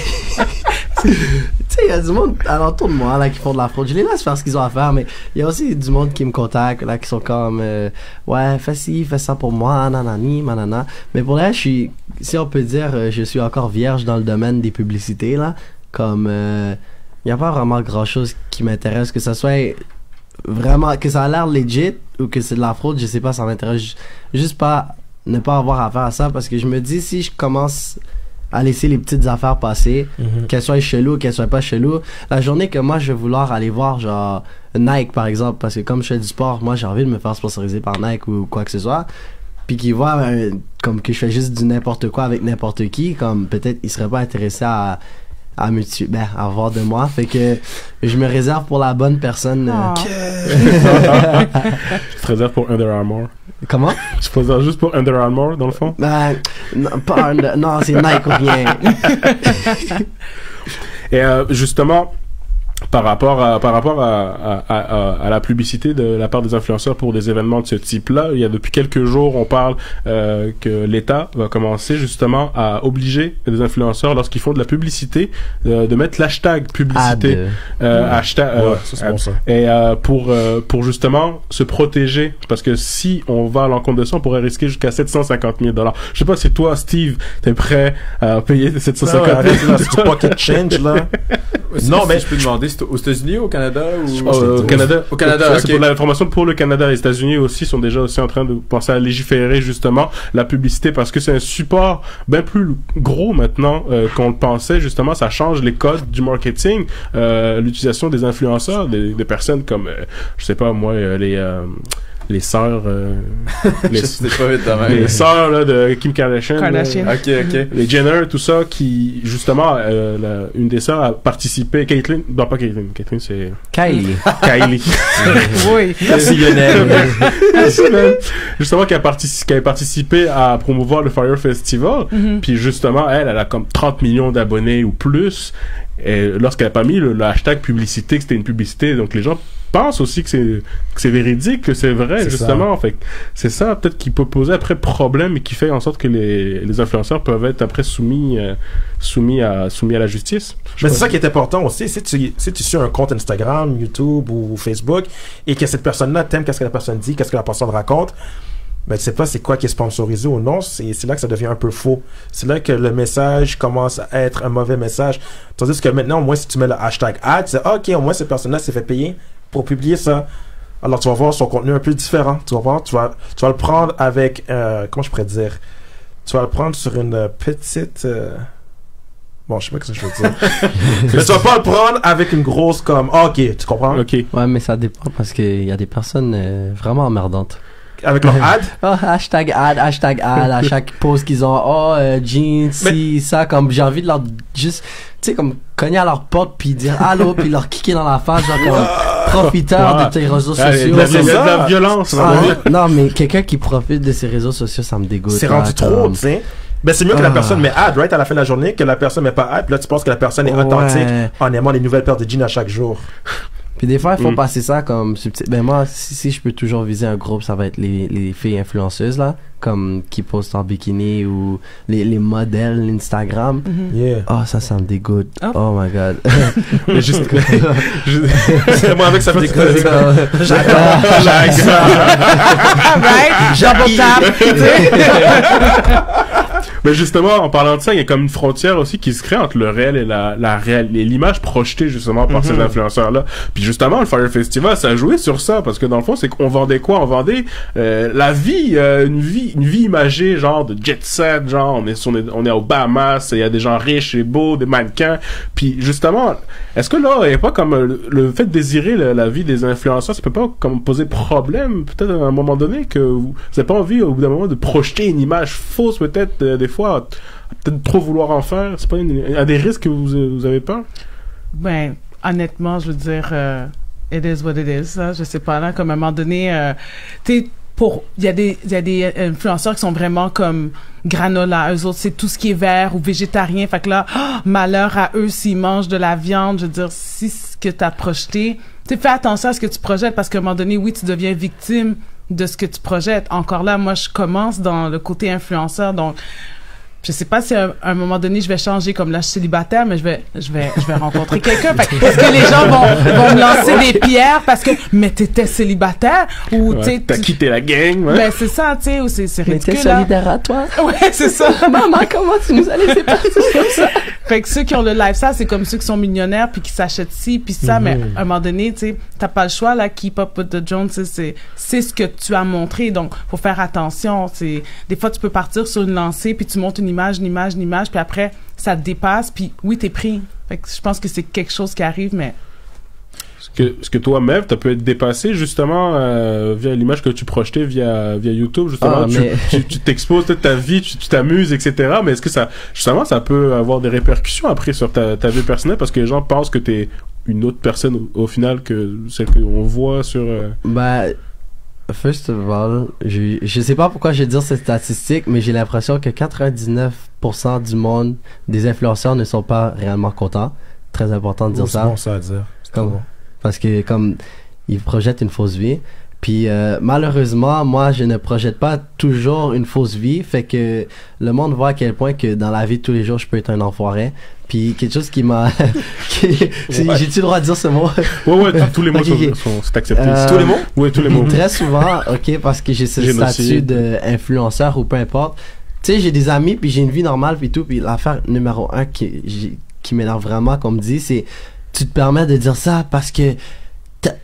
il y a du monde alentour de moi là qui font de la fraude. Je les laisse faire ce qu'ils ont à faire, mais il y a aussi du monde qui me contacte là qui sont comme ouais, fais ci, fais ça pour moi, nanani, manana. Mais pour là, si on peut dire, je suis encore vierge dans le domaine des publicités là, comme il n'y a pas vraiment grand chose qui m'intéresse, que ça soit vraiment, que ça a l'air legit ou que c'est de la fraude, je sais pas, ça m'intéresse juste pas, ne pas avoir affaire à ça, parce que je me dis, si je commence à laisser les petites affaires passer, qu'elles soient chelou ou qu'elles soient pas chelou, la journée que moi je vais vouloir aller voir genre Nike par exemple, parce que comme je fais du sport, moi j'ai envie de me faire sponsoriser par Nike ou quoi que ce soit, puis qu'ils voient comme que je fais juste du n'importe quoi avec n'importe qui, comme peut-être ils seraient pas intéressés à avoir de moi, fait que je me réserve pour la bonne personne.
Tu te réserves pour Under Armour.
Comment?
Tu te réserves juste pour Under Armour dans le fond?
Non, c'est Nike ou rien.
Et justement, par rapport à la publicité de la part des influenceurs pour des événements de ce type-là, il y a depuis quelques jours, on parle que l'État va commencer justement à obliger les influenceurs, lorsqu'ils font de la publicité, de mettre l'hashtag publicité. Hashtag,
ouais, ça, c'est bon, ça.
Et pour justement se protéger, parce que si on va à l'encontre de ça, on pourrait risquer jusqu'à 750 000 $. Je sais pas si toi, Steve, t'es prêt à payer 750 000 $.
C'est du pocket change, là.
Non, mais je peux demander, c'est aux États-Unis ou au Canada ou
au Canada.
Au Canada,
c'est pour l'information pour le Canada. Les États-Unis aussi sont déjà aussi en train de penser à légiférer justement la publicité, parce que c'est un support bien plus gros maintenant qu'on le pensait. Justement, ça change les codes du marketing, l'utilisation des influenceurs, des personnes comme je sais pas moi, les sœurs
les
sœurs là, de Kim Kardashian.
Ok.
Les Jenner, tout ça, qui justement une des sœurs a participé. Caitlyn c'est
Kylie.
Oui.
Merci Lionel.
Justement qui avait participé à promouvoir le Fire Festival. Puis justement elle a comme 30 millions d'abonnés ou plus. Et lorsqu'elle a pas mis le hashtag publicité, que c'était une publicité, donc les gens pensent aussi que c'est véridique, que c'est vrai, justement. Fait c'est ça peut-être qui peut poser après problème et qui fait en sorte que les influenceurs peuvent être après soumis à la justice.
Mais c'est ça qui est important aussi. Si tu suis un compte Instagram, YouTube ou Facebook et que cette personne-là t'aime qu'est-ce que la personne dit, qu'est-ce que la personne raconte, mais tu sais pas c'est quoi qui est sponsorisé ou non, c'est là que ça devient un peu faux. C'est là que le message commence à être un mauvais message. Tandis que maintenant, au moins, si tu mets le hashtag ad, tu sais, ok, au moins cette personne-là s'est fait payer pour publier ça. Alors tu vas voir son contenu un peu différent. Tu vas voir, tu vas le prendre avec, comment je pourrais dire, tu vas le prendre sur une petite... Bon, je sais pas ce que je veux dire. Mais tu vas pas le prendre avec une grosse comme, ok, tu comprends?
Ok.
Ouais, mais ça dépend parce qu'il y a des personnes vraiment emmerdantes.
Avec leur ad?
Hashtag ad, à chaque pause qu'ils ont, jeans, ça, comme j'ai envie de leur juste, tu sais, comme cogner à leur porte puis dire allô puis leur kicker dans la face, genre comme profiteur de tes réseaux sociaux.
C'est de la violence.
Non, mais quelqu'un qui profite de ses réseaux sociaux, ça me dégoûte.
C'est rendu trop, tu sais. Ben, c'est mieux que la personne met ad, right, à la fin de la journée, que la personne met pas ad, puis là, tu penses que la personne est authentique en aimant les nouvelles paires de jeans à chaque jour.
Puis des fois, il faut passer ça comme subtil. Ben moi, si je peux toujours viser un groupe, ça va être les filles influenceuses, là, comme qui postent en bikini ou les modèles Instagram. Oh, ça me dégoûte. Oh my God.
Mais juste... c'est moi avec ça me dégoûte.
J'adore.
Mais justement, en parlant de ça, il y a comme une frontière aussi qui se crée entre le réel et l'image projetée justement par ces influenceurs-là. Puis justement, le Fire Festival, ça a joué sur ça, parce que dans le fond, c'est qu'on vendait quoi? On vendait la vie, une vie imagée, genre de jet set, genre on est aux Bahamas, il y a des gens riches et beaux, des mannequins. Puis justement, est-ce que là, il n'y a pas comme le fait de désirer la vie des influenceurs, ça peut pas comme poser problème, peut-être à un moment donné, que vous n'avez pas envie au bout d'un moment de projeter une image fausse, peut-être des fois, peut-être trop vouloir en faire, c'est pas un des risques que vous avez peur?
Ben, honnêtement, je veux dire, it is what it is, hein, je sais pas, là, comme à un moment donné, tu sais, il y a des influenceurs qui sont vraiment comme granola, eux autres c'est tout ce qui est vert ou végétarien, fait que là malheur à eux s'ils mangent de la viande. Je veux dire, si ce que t'as projeté, tu sais, fais attention à ce que tu projettes, parce qu'à un moment donné, oui, tu deviens victime de ce que tu projettes. Encore là, moi je commence dans le côté influenceur, donc je sais pas si à un moment donné je vais changer, comme là je suis célibataire, mais je vais rencontrer quelqu'un. Est-ce que les gens vont me lancer des pierres parce que mais t'étais célibataire ou
t'as quitté la gang,
ben c'est ça, tu sais, ou c'est ridicule.
Mais t'es solidaire à toi.
Ouais, c'est ça.
Maman, comment tu nous as laissé partir comme ça?
Fait que ceux qui ont le lifestyle, c'est comme ceux qui sont millionnaires puis qui s'achètent ci puis ça, mais à un moment donné, tu sais, t'as pas le choix là. Keep up with the Jones, c'est ce que tu as montré, donc faut faire attention. C'est des fois tu peux partir sur une lancée puis tu montes une image, puis après ça te dépasse, puis oui, t'es pris. Fait que je pense que c'est quelque chose qui arrive, mais
ce que toi, Mev, t'as pu être dépassé justement via l'image que tu projetais via YouTube, justement. Tu t'exposes toute ta vie, tu t'amuses, etc. Mais est-ce que ça peut avoir des répercussions après sur ta vie personnelle, parce que les gens pensent que t'es une autre personne au final que celle qu'on voit sur...
First of all, je sais pas pourquoi je vais dire cette statistique, mais j'ai l'impression que 99% du monde, des influenceurs, ne sont pas réellement contents. Très important de dire ça.
C'est bon ça à dire.
Parce que comme ils projettent une fausse vie. Puis malheureusement, moi, je ne projette pas toujours une fausse vie. Fait que le monde voit à quel point que dans la vie de tous les jours, je peux être un enfoiré. Puis quelque chose qui m'a... J'ai-tu le droit de dire ce mot?
Ouais, tous les mots c'est accepté. Tous les mots? Oui, tous les mots.
Très souvent, parce que j'ai ce statut d'influenceur ou peu importe. Tu sais, j'ai des amis, puis j'ai une vie normale, puis tout. Puis l'affaire numéro 1 qui m'énerve vraiment, qu'on me dit, c'est tu te permets de dire ça parce que t'as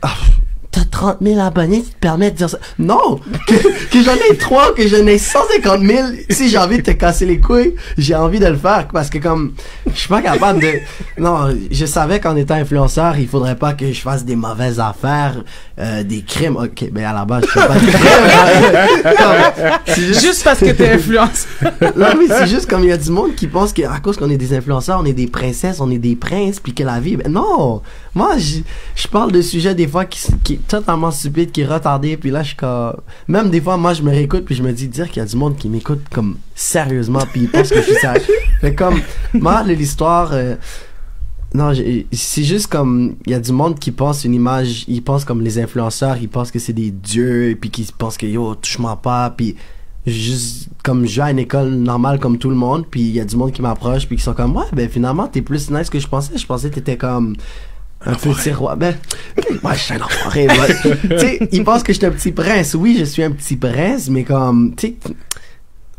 30 000 abonnés qui te permettent de dire ça. Non! Que j'en ai 3, que j'en ai 150 000, si j'ai envie de te casser les couilles, j'ai envie de le faire, parce que comme, je suis pas capable de... Non, je savais qu'en étant influenceur, il faudrait pas que je fasse des mauvaises affaires, des crimes. Ok, ben à la base, je fais pas de crimes. C'est
juste parce que t'es influenceur.
Non, mais c'est juste comme il y a du monde qui pense qu'à cause qu'on est des influenceurs, on est des princesses, on est des princes, puis que la vie... Ben non! Moi, je parle de sujets des fois qui est totalement stupide, qui est retardé, puis là, je suis comme... Même des fois, moi, je me réécoute, puis je me dis, dire qu'il y a du monde qui m'écoute comme sérieusement, puis ils pensent que je suis sérieux. Mais comme, moi, l'histoire... non, c'est juste comme, il y a du monde qui pense une image, ils pensent comme les influenceurs, ils pensent que c'est des dieux, puis qui pensent que yo, touche-moi pas, puis juste comme je vais à une école normale comme tout le monde, puis il y a du monde qui m'approche, puis qui sont comme, ouais, ben finalement, t'es plus nice que je pensais que t'étais comme un petit roi. Ben, moi, je suis un enfoiré, tu sais, ils pensent que je suis un petit prince. Oui, je suis un petit prince, mais comme, tu sais,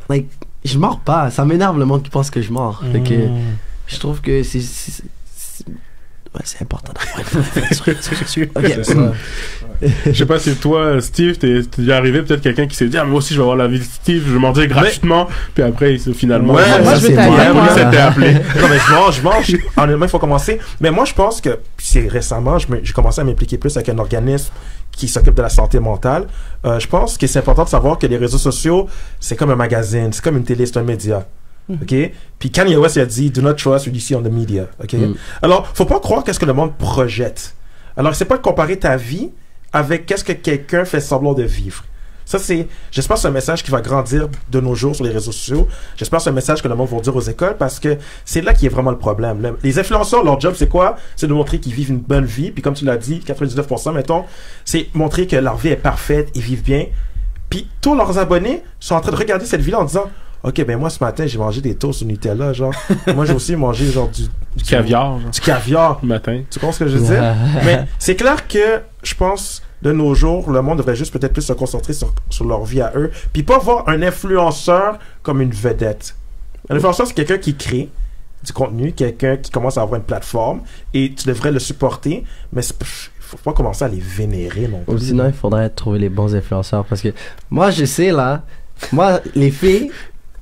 like, je mords pas. Ça m'énerve le monde qui pense que je mords. Fait que, je trouve que c'est important d'avoir
Je sais pas si toi, Steve, t'es arrivé peut-être quelqu'un qui s'est dit, ah, moi aussi, je vais avoir la vie de Steve, je vais manger gratuitement, puis après, finalement,
moi,
je vais t'appeler. appelé.
Non, mais je mange. Honnêtement, il faut commencer. Mais moi, je pense que, c'est récemment, j'ai commencé à m'impliquer plus avec un organisme qui s'occupe de la santé mentale. Je pense que c'est important de savoir que les réseaux sociaux, c'est comme un magazine, c'est comme une télé, c'est un média. OK? Puis Kanye West, il a dit, do not trust what you see on the media. OK? Alors, faut pas croire qu'est-ce que le monde projette. Alors, c'est pas de comparer ta vie avec qu'est-ce que quelqu'un fait semblant de vivre. Ça, j'espère que c'est un message qui va grandir de nos jours sur les réseaux sociaux. J'espère que c'est un message que le monde va dire aux écoles, parce que c'est là qui est vraiment le problème. Les influenceurs, leur job, c'est quoi? C'est de montrer qu'ils vivent une bonne vie. Puis comme tu l'as dit, 99%, mettons, c'est montrer que leur vie est parfaite, ils vivent bien. Puis tous leurs abonnés sont en train de regarder cette vie-là en disant, OK, ben moi, ce matin, j'ai mangé des toasts au Nutella, genre. Moi, j'ai aussi mangé, genre, du
caviar. Genre.
Du caviar.
Le matin.
Tu comprends ce que je veux dire? Mais c'est clair que, je pense, de nos jours, le monde devrait juste peut-être plus se concentrer sur leur vie à eux, puis pas voir un influenceur comme une vedette. Un influenceur, c'est quelqu'un qui crée du contenu, quelqu'un qui commence à avoir une plateforme, et tu devrais le supporter, mais faut pas commencer à les vénérer non plus.
Ou sinon, il faudrait trouver les bons influenceurs, parce que moi, je sais, là, moi, les filles...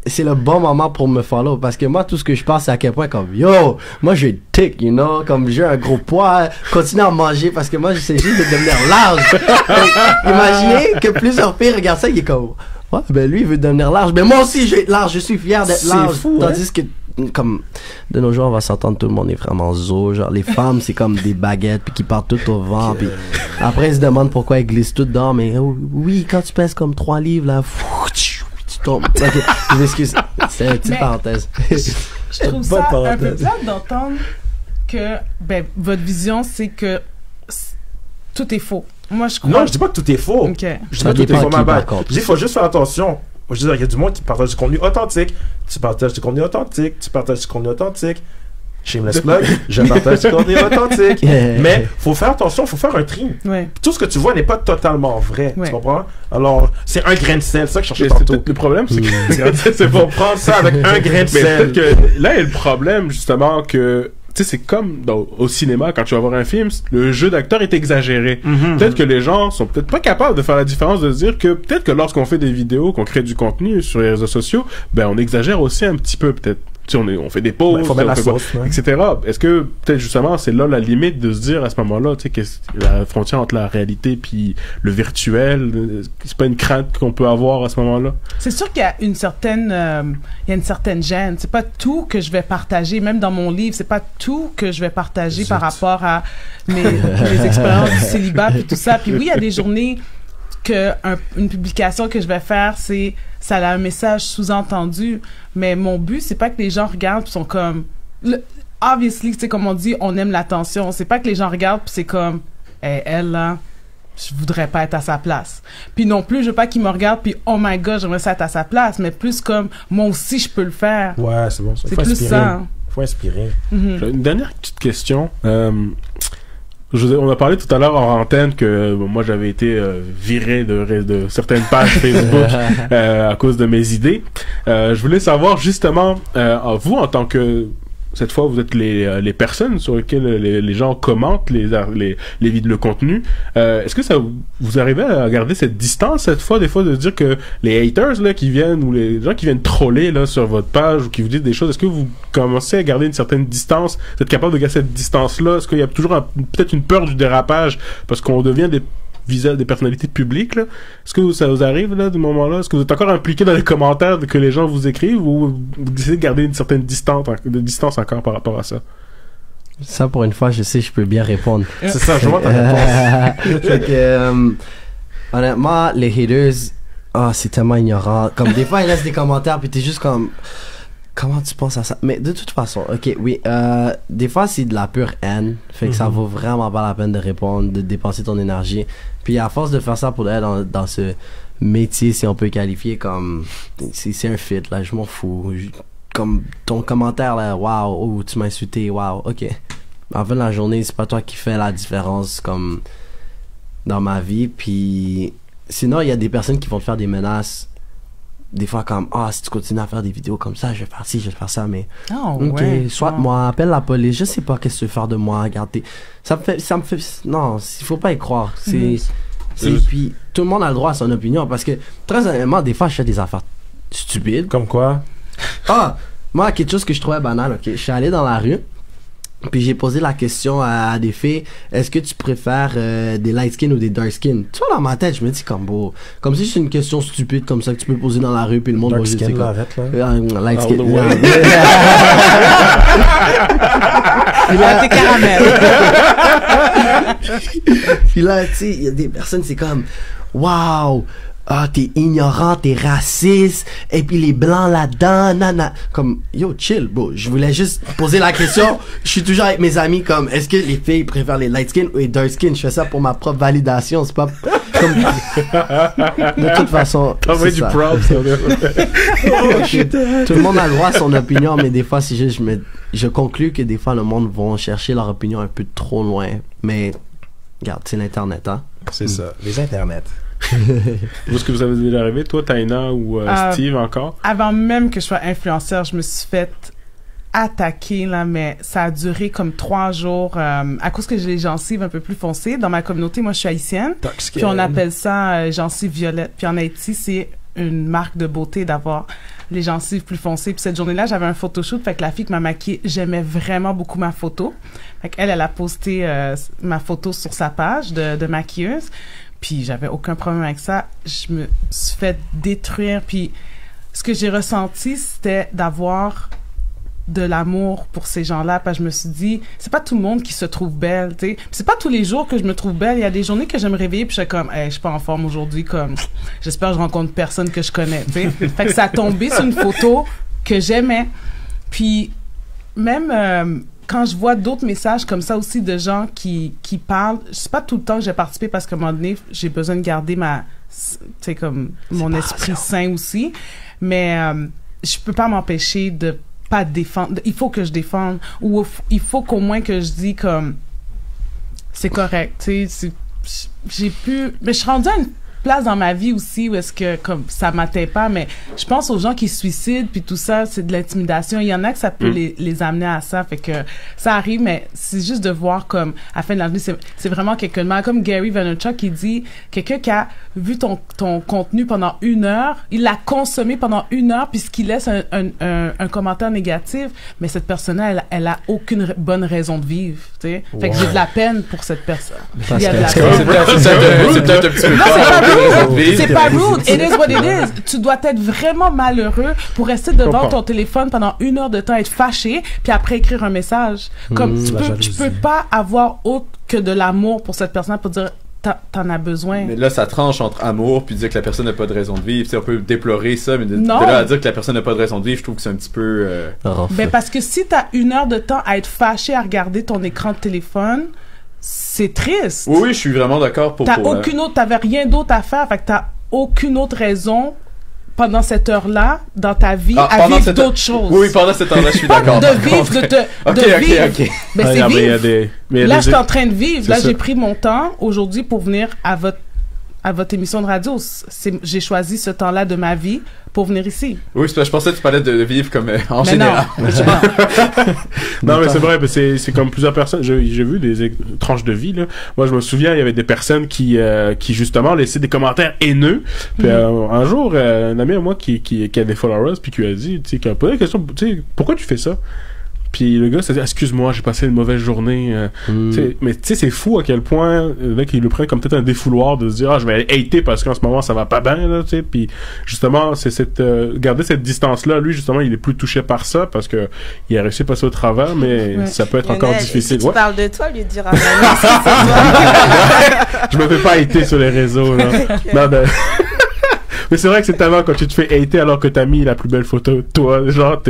c'est le bon moment pour me follow, parce que moi, tout ce que je pense, c'est à quel point comme, yo, moi, j'ai tic, you know, comme j'ai un gros poids, continue à manger, parce que moi, j'essaie juste de devenir large. Imaginez que plusieurs filles regardent ça, il est comme, ouais, ben lui, il veut devenir large, mais moi aussi, je vais être large, je suis fier d'être large. C'est fou, tandis que, comme, de nos jours, on va s'entendre, tout le monde est vraiment zo, genre, les femmes, c'est comme des baguettes, puis qui partent tout au vent, puis après, ils se demandent pourquoi elles glissent tout dedans, mais oui, quand tu pèses comme 3 livres, là, okay, je m'excuse, c'est une petite parenthèse.
Je trouve ça un peu plate d'entendre que votre vision, c'est que tout est faux. Moi, je crois...
Non, je dis pas que tout est faux.
Okay.
Je dis pas que tout est faux, ma bad. Je dis qu'il faut juste faire attention. Je veux dire, il y a du monde qui partage du contenu authentique. Tu partages du contenu authentique. Tu partages du contenu authentique. Shameless plug, je partage du contenu authentique. Mais faut faire attention, faut faire un tri.
Ouais.
Tout ce que tu vois n'est pas totalement vrai. Tu comprends? Alors, c'est un grain de sel, c'est ça que je cherchais tantôt.
Le problème, c'est que
c'est pour prendre ça avec un grain de sel.
Que là, il y a le problème, justement, que tu sais, c'est comme au cinéma, quand tu vas voir un film, le jeu d'acteur est exagéré. Peut-être que les gens sont peut-être pas capables de faire la différence, de se dire que peut-être que lorsqu'on fait des vidéos, qu'on crée du contenu sur les réseaux sociaux, ben on exagère aussi un petit peu, peut-être. Tu sais, on fait des pauses, etc. Est-ce que peut-être justement c'est là la limite de se dire à ce moment-là, tu sais, que la frontière entre la réalité puis le virtuel, c'est pas une crainte qu'on peut avoir à ce moment-là?
C'est sûr qu'il y a une certaine gêne. C'est pas tout que je vais partager, même dans mon livre, c'est pas tout que je vais partager par rapport à mes expériences du célibat puis tout ça. Puis oui, il y a des journées que une publication que je vais faire, ça a un message sous-entendu, mais mon but, c'est pas que les gens regardent pis sont comme... obviously, tu sais, comme on dit, on aime l'attention. C'est pas que les gens regardent pis c'est comme, hey, elle, là, je voudrais pas être à sa place. Puis non plus, je veux pas qu'ils me regardent puis oh my god, j'aimerais ça être à sa place, mais plus comme, moi aussi, je peux le faire.
Ouais, c'est bon.
C'est plus inspirer. Ça. Hein.
Faut inspirer.
Une dernière petite question. On a parlé tout à l'heure en antenne que moi j'avais été viré de certaines pages Facebook à cause de mes idées. Je voulais savoir justement, vous en tant que cette fois, vous êtes les personnes sur lesquelles les gens commentent le contenu. Est-ce que ça vous arrivez à garder cette distance cette fois, des fois, de dire que les haters là qui viennent ou les gens qui viennent troller là sur votre page ou qui vous disent des choses, est-ce que vous commencez à garder une certaine distance? Vous êtes capable de garder cette distance-là? Est-ce qu'il y a toujours peut-être une peur du dérapage parce qu'on devient des personnalités publiques, là? Est-ce que ça vous arrive, là, du moment-là? Est-ce que vous êtes encore impliqué dans les commentaires que les gens vous écrivent ou vous essayez de garder une certaine distance encore par rapport à ça?
Ça, pour une fois, je sais, je peux bien répondre.
C'est ça, je vois ta réponse.
Fait que, honnêtement, les haters, c'est tellement ignorant. Comme des fois, ils laissent des commentaires, puis t'es juste comme... Comment tu penses à ça? Mais de toute façon, ok, oui, des fois c'est de la pure haine, fait que ça vaut vraiment pas la peine de répondre, de dépenser ton énergie. Puis à force de faire ça pour être dans ce métier, si on peut qualifier comme, c'est un fit, là, je m'en fous. Comme ton commentaire là, waouh, tu m'as insulté, waouh, ok. En fin de la journée, c'est pas toi qui fais la différence comme dans ma vie. Puis sinon, il y a des personnes qui vont te faire des menaces. Des fois comme, si tu continues à faire des vidéos comme ça, je vais faire ci, je vais faire ça, mais... soit moi, appelle la police, je sais pas qu'est-ce que tu veux faire de moi, regardez. Ça me fait... Non, il faut pas y croire. Puis, tout le monde a le droit à son opinion, parce que, très honnêtement, des fois, je fais des affaires stupides.
Comme quoi?
Moi, quelque chose que je trouvais banal, ok, je suis allé dans la rue, puis j'ai posé la question à des filles, est-ce que tu préfères des light skin ou des dark skin? Tu vois, dans ma tête, je me dis comme si c'est une question stupide comme ça que tu peux poser dans la rue, puis le monde
dark
va
skin,
juste
là, arrête, là.
light skin.
Il a été caramel.
Puis là, tu sais, il y a des personnes, c'est comme, waouh! T'es ignorant, t'es raciste, et puis les blancs là-dedans, nana. Comme, yo, chill, bro. Je voulais juste poser la question. Je suis toujours avec mes amis, comme, est-ce que les filles préfèrent les light skin ou les dark skin? Je fais ça pour ma propre validation, c'est pas comme... De toute façon, c'est
du
ça.
props.
Tout le monde a le droit à son opinion, mais des fois, c'est juste, je conclus que des fois, le monde va chercher leur opinion un peu trop loin. Mais, regarde, c'est l'Internet, hein.
C'est ça, les internets.
Est-ce que vous avez déjà arrivé, toi, Taina ou Steve, encore?
Avant même que je sois influenceur, je me suis fait attaquer, là, mais ça a duré comme 3 jours à cause que j'ai les gencives un peu plus foncées. Dans ma communauté, moi, je suis haïtienne. Puis on appelle ça gencives violettes. Puis en Haïti, c'est une marque de beauté d'avoir les gencives plus foncées. Puis cette journée-là, j'avais un photoshoot, fait que la fille qui m'a maquillée, j'aimais vraiment beaucoup ma photo. Fait qu'elle, elle a posté ma photo sur sa page de maquilleuse. Puis j'avais aucun problème avec ça. Je me suis fait détruire. Puis ce que j'ai ressenti, c'était d'avoir de l'amour pour ces gens-là. Parce que je me suis dit, c'est pas tout le monde qui se trouve belle, tu sais. Puis c'est pas tous les jours que je me trouve belle. Il y a des journées que je me réveille puis je suis comme, je suis pas en forme aujourd'hui. Comme, j'espère que je rencontre personne que je connais, tu sais. Fait que ça a tombé sur une photo que j'aimais. Puis même quand je vois d'autres messages comme ça aussi de gens qui parlent, c'est pas tout le temps que j'ai participé parce qu'à un moment donné, j'ai besoin de garder comme mon esprit sain aussi. Mais je peux pas m'empêcher de pas défendre. Il faut que je défende ou il faut qu'au moins que je dis comme c'est correct, tu sais, mais je suis rendue à une place dans ma vie aussi où est-ce que comme ça m'atteint pas, mais je pense aux gens qui se suicident puis tout ça, c'est de l'intimidation. Il y en a que ça peut les amener à ça, fait que ça arrive, mais c'est juste de voir comme à la fin de la journée, c'est vraiment quelqu'un de mal. Comme Gary Vaynerchuk qui dit, quelqu'un qui a vu ton contenu pendant 1 heure, il l'a consommé pendant 1 heure puisqu'il laisse un commentaire négatif, mais cette personne-là, elle a aucune bonne raison de vivre, tu sais. Fait que j'ai de la peine pour cette personne. Il y a de la peine.
C'est peut-être un petit peu
non, c'est pas rude. It is what it is. Tu dois être vraiment malheureux pour rester devant ton téléphone pendant 1 heure de temps, être fâché, puis après écrire un message. Comme tu peux pas avoir autre que de l'amour pour cette personne pour dire t'en as besoin. Mais
là, ça tranche entre amour puis dire que la personne n'a pas de raison de vivre. T'sais, on peut déplorer ça, mais de là à dire que la personne n'a pas de raison de vivre, je trouve que c'est un petit peu...
Ben parce que si t'as 1 heure de temps à être fâché à regarder ton écran de téléphone, c'est triste.
Oui, je suis vraiment d'accord pour...
T'avais rien d'autre à faire, fait que t'as aucune autre raison pendant cette heure-là dans ta vie à vivre d'autres choses.
Oui, pendant cette heure-là, je suis d'accord.
De vivre, de vivre.
Ok.
Ben c'est vivre. Là, je suis en train de vivre. Là, j'ai pris mon temps aujourd'hui pour venir à à votre émission de radio. J'ai choisi ce temps-là de ma vie pour venir ici.
Oui, je pensais que tu parlais de vivre comme en général.
Non, mais c'est vrai, c'est comme plusieurs personnes. J'ai vu des tranches de vie, là. Moi, je me souviens, il y avait des personnes qui justement laissaient des commentaires haineux. Puis un jour, un ami à moi qui a des followers, puis qui lui a dit, tu sais, qui a posé la question, tu sais, pourquoi tu fais ça? Puis le gars s'est dit, excuse-moi, j'ai passé une mauvaise journée. Mais tu sais, c'est fou à quel point le mec, il le prend comme peut-être un défouloir de se dire, je vais hater parce qu'en ce moment ça va pas bien, là, tu sais. Puis justement, c'est garder cette distance-là. Lui, justement, il est plus touché par ça parce que il a réussi à passer au travers, mais ça peut être encore difficile.
Si tu parles de toi, lui dira.
Je me fais pas hater sur les réseaux, là. Non, mais c'est vrai que c'est tellement quand tu te fais hater alors que t'as mis la plus belle photo de toi, genre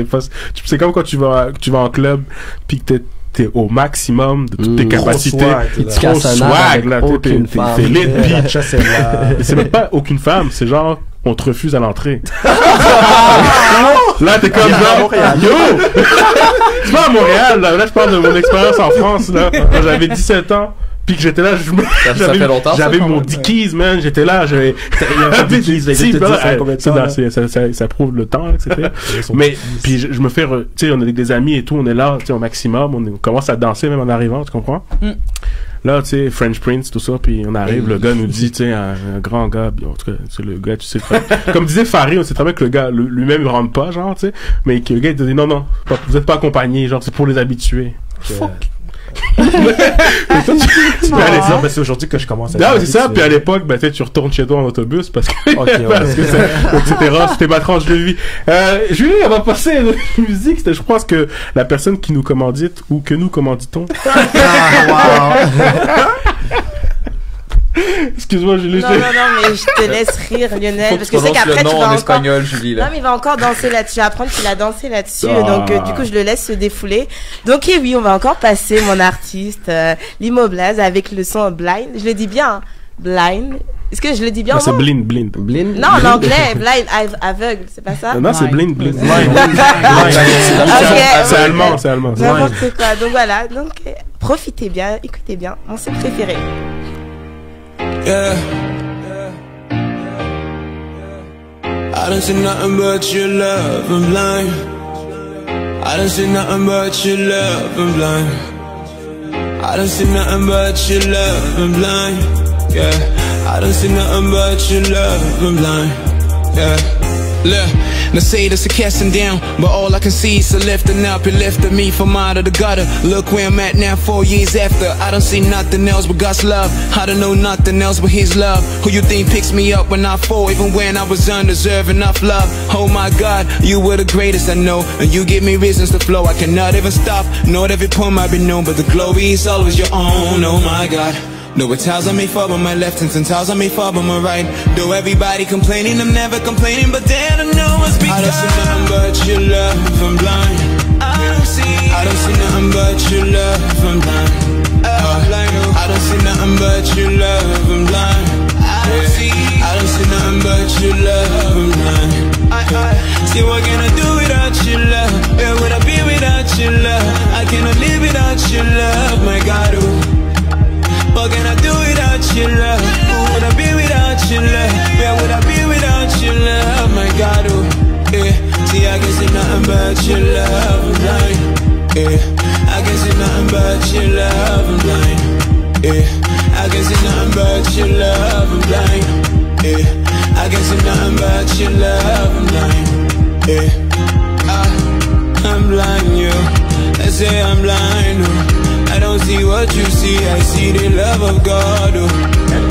c'est comme quand tu vas en club puis que t'es au maximum de toutes tes capacités,
trop swag là,
t'es lit, puis c'est même pas aucune femme, c'est genre on te refuse à l'entrée. Là t'es comme genre yo, c'est pas à Montréal là je parle de mon expérience en France là, quand j'avais 17 ans. Puis que j'étais là, j'avais mon Dickies, man, j'étais là, ça prouve le temps, etc. Mais, puis je me fais, tu sais, on est avec des amis et tout, on est là, tu sais, au maximum, on commence à danser même en arrivant, tu comprends? Là, tu sais, French Prince, tout ça, puis on arrive, le gars nous dit, tu sais, un grand gars, en tout cas, c'est le gars, tu sais, comme disait Farid, on sait très bien que le gars, lui-même, il rentre pas, genre, tu sais, mais que le gars, il dit, non, vous êtes pas accompagnés, genre, c'est pour les habitués. Fuck.
C'est aujourd'hui que je commence à
non mais c'est ça, puis à l'époque tu retournes chez toi en autobus parce que etc. C'était ma tranche de vie. Julie, on va passer à la musique. Je pense que la personne qui nous commandite ou que nous commanditons excuse-moi, Julie.
Non, mais je te laisse rire, Lionel, parce que c'est qu'après tu vas encore. Julie, là. Non, mais il va encore danser là-dessus. Je vais apprendre qu'il a dansé là-dessus, donc du coup je le laisse se défouler. Donc oui, on va encore passer mon artiste Limo Blaze avec le son Blind. Je le dis bien, hein. Blind. Est-ce que je le dis bien?
C'est blind.
Non, en anglais, blind, aveugle, c'est pas ça?
Non, c'est blind. C'est allemand.
N'importe quoi. Donc voilà, profitez bien, écoutez bien, mon son préféré.
Yeah. I don't see nothing but your love, I'm blind. I don't see nothing but your love, I'm blind. I don't see nothing but your love, I'm blind. Yeah. I don't see nothing but your love, I'm blind. Yeah. Look, they say that's a casting down, but all I can see is a lifting up. He lifted me from out of the gutter. Look where I'm at now, 4 years after. I don't see nothing else but God's love. I don't know nothing else but His love. Who you think picks me up when I fall, even when I was undeserving of love? Oh my God, you were the greatest I know, and you give me reasons to flow. I cannot even stop, not every poem I've been known, but the glory is always your own. Oh my God. No, it's tiles on me fall by my left and 10 tiles on me fall by my right. Though everybody complaining, I'm never complaining, but they don't know what's because I don't see nothing but your love, I'm blind. I don't see nothing but your love, I'm blind. I don't see nothing but your love, I'm blind. I don't see nothing but your love, I'm blind. See what can I do without your love? Where would I be without your love? I cannot live without your love, my God. What can I do without your love? Who would I be without your love? Where would I be without your love? My God, yeah. See, I can see nothing but your love, I'm blind. Yeah, I can see nothing but your love, I'm blind. Yeah, I can see nothing but your love, I'm blind. Yeah, I can see nothing but your love, I'm blind. Yeah, I'm blind, yo. They say I'm blind, oh. I don't see what you see, I see the love of God. Oh.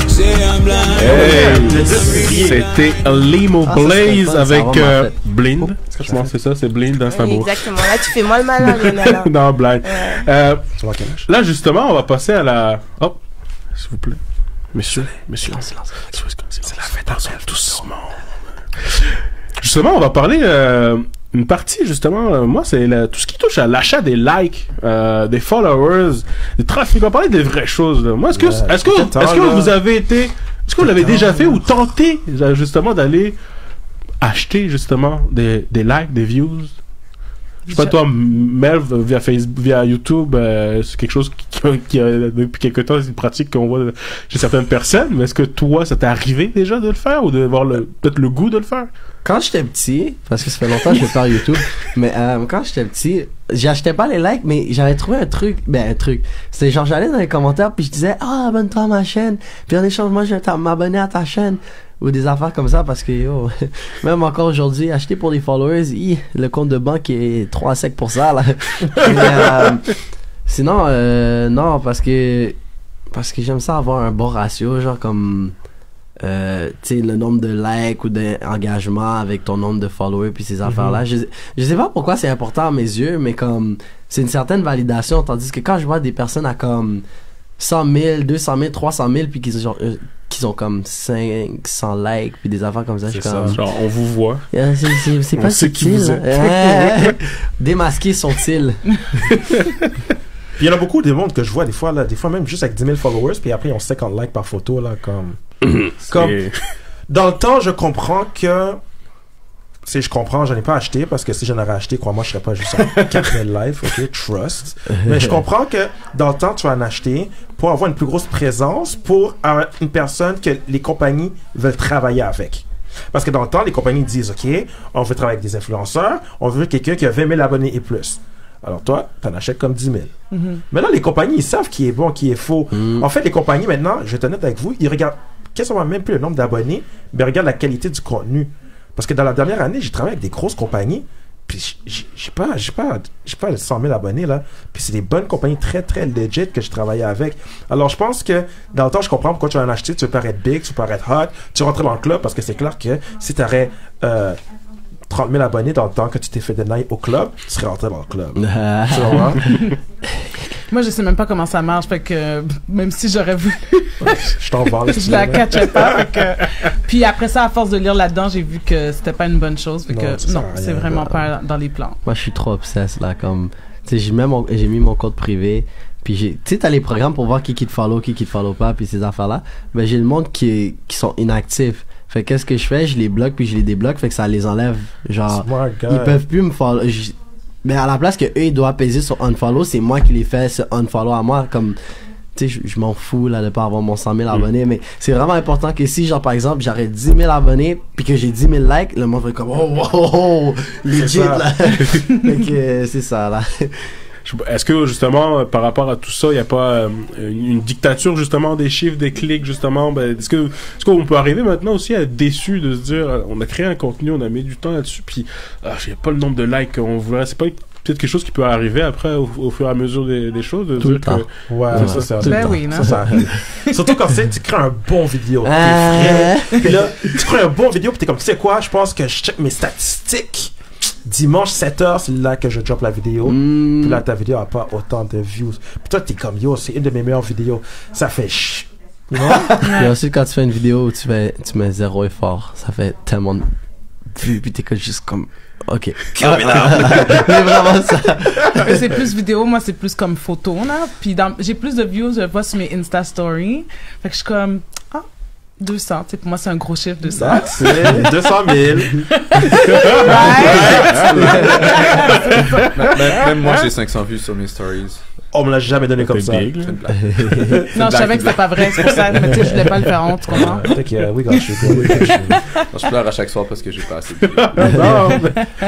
Say I'm blind.
Hey, c'était Limo Blaze avec Blind. Je pense que c'est ça, c'est Blind dans
oui, exactement. Là, tu fais moi le malin, Lionel.
Non, Blind. Là, justement, on va passer à la. Oh, s'il vous plaît. Messieurs. C'est la fête à doucement. Justement, on va parler. Une partie, justement, moi, c'est tout ce qui touche à l'achat des likes, des followers, des trafics. On va parler des vraies choses, là. Moi, est-ce que vous avez été, est-ce que vous l'avez déjà fait ou tenté, justement, d'aller acheter, justement, des likes, des views? Je sais pas, toi, Melv, via Facebook, via YouTube, c'est quelque chose qui a, depuis quelque temps, c'est une pratique qu'on voit chez certaines personnes. Mais est-ce que toi, ça t'est arrivé déjà de le faire ou d'avoir peut-être le goût de le faire?
Quand j'étais petit, parce que ça fait longtemps que je fais par YouTube, mais quand j'étais petit, j'achetais pas les likes, mais j'avais trouvé un truc. C'était genre, j'allais dans les commentaires, puis je disais, abonne-toi à ma chaîne. Puis en échange, moi, je vais m'abonner à ta chaîne. Ou des affaires comme ça, parce que, même encore aujourd'hui, acheter pour des followers, le compte de banque est trop à sec pour ça, là. Mais, sinon, non, parce que j'aime ça avoir un bon ratio, genre comme, tu sais, le nombre de likes ou d'engagement avec ton nombre de followers puis ces affaires-là. Je sais pas pourquoi c'est important à mes yeux, mais comme, c'est une certaine validation, tandis que quand je vois des personnes à comme 100 000, 200 000, 300 000 puis qu'ils ont comme 500 likes puis des affaires comme ça,
c'est ça, genre on vous voit.
C'est pas subtil. Démasqués sont-ils.
Puis il y en a beaucoup de monde que je vois des fois même juste avec 10 000 followers, puis après ils ont 50 likes par photo, là, comme dans le temps, je comprends que j'en ai pas acheté, parce que si j'en aurais acheté, crois-moi, je serais pas juste à 4000 lives, ok, trust. Mais je comprends que dans le temps, tu vas en acheter pour avoir une plus grosse présence, pour avoir une personne que les compagnies veulent travailler avec. Parce que dans le temps, les compagnies disent, ok, on veut travailler avec des influenceurs, on veut quelqu'un qui a 20 000 abonnés et plus. Alors toi, t'en achètes comme 10 000. Maintenant, les compagnies, ils savent qui est bon, qui est faux. En fait, les compagnies, maintenant, je vais être honnête avec vous, ils regardent quasiment même plus le nombre d'abonnés, mais ils regardent la qualité du contenu. Parce que dans la dernière année, j'ai travaillé avec des grosses compagnies, puis j'ai pas 100 000 abonnés, là. Puis c'est des bonnes compagnies très, très legit que je travaillais avec. Alors, je pense que dans le temps, je comprends pourquoi tu vas en acheter. Tu veux paraître big, tu veux paraître hot, tu rentres dans le club, parce que c'est clair que si tu aurais 30 000 abonnés dans le temps que tu t'es fait deny au club, tu serais rentré dans le club. Tu vois?
Moi, je sais même pas comment ça marche, fait que même si j'aurais voulu,
je t'en parle.
Je la catchais pas. Puis après ça, à force de lire là-dedans, j'ai vu que c'était pas une bonne chose. Fait que non, c'est vraiment pas dans les plans.
Moi, je suis trop obsesse là, comme, tu sais, j'ai mis mon compte privé. Puis tu sais, t'as les programmes pour voir qui te follow pas, puis ces affaires-là. Ben j'ai le monde qui sont inactifs. Fait que qu'est-ce que je fais? Je les bloque puis je les débloque, fait que ça les enlève. Genre, ils peuvent plus me follow. Mais à la place que eux ils doivent peser sur unfollow, c'est moi qui les fais ce unfollow à moi. Comme, tu sais, je m'en fous là de pas avoir mon 100 000 abonnés, mais c'est vraiment important que si, genre, par exemple, j'aurais 10 000 abonnés puis que j'ai 10 000 likes, le monde va être comme oh, legit là. Fait que c'est ça là.
Est-ce que justement par rapport à tout ça, il n'y a pas une dictature justement des chiffres, des clics justement? Est-ce qu'on peut arriver maintenant aussi à être déçu de se dire on a créé un contenu, on a mis du temps là-dessus, puis il n'y a pas le nombre de likes qu'on voudrait. C'est pas peut-être quelque chose qui peut arriver après au fur et à mesure des choses, de
tout
dire
le temps.
Que
ouais, ça
oui, non?
Ça arrive. Surtout quand tu crées un bon vidéo, t'es frais, puis là tu crées un bon vidéo, puis t'es comme, tu sais quoi, je pense que je check mes statistiques. Dimanche 7h, c'est là que je drop la vidéo. Puis là, ta vidéo a pas autant de views. Puis toi, t'es comme, c'est une de mes meilleures vidéos. Ça fait
Il y a aussi quand tu fais une vidéo où tu mets 0 effort. Ça fait tellement de vues. Puis t'es juste comme, ok. C'est vraiment ça.
C'est plus vidéo, moi, c'est plus comme photo, là. Puis j'ai plus de views, je vois sur mes Insta Stories. Fait que je suis comme, 200, tu sais, pour moi, c'est un gros chiffre, 200.
200 000.
Même moi, j'ai 500 vues sur mes stories.
On me l'a jamais donné comme ça.
Big,
non, je savais que c'était pas vrai, c'est pour ça. Mais tu sais, je voulais pas le faire honte, tu comprends?
Je pleure à chaque soir parce que j'ai pas assez de vues.
Non,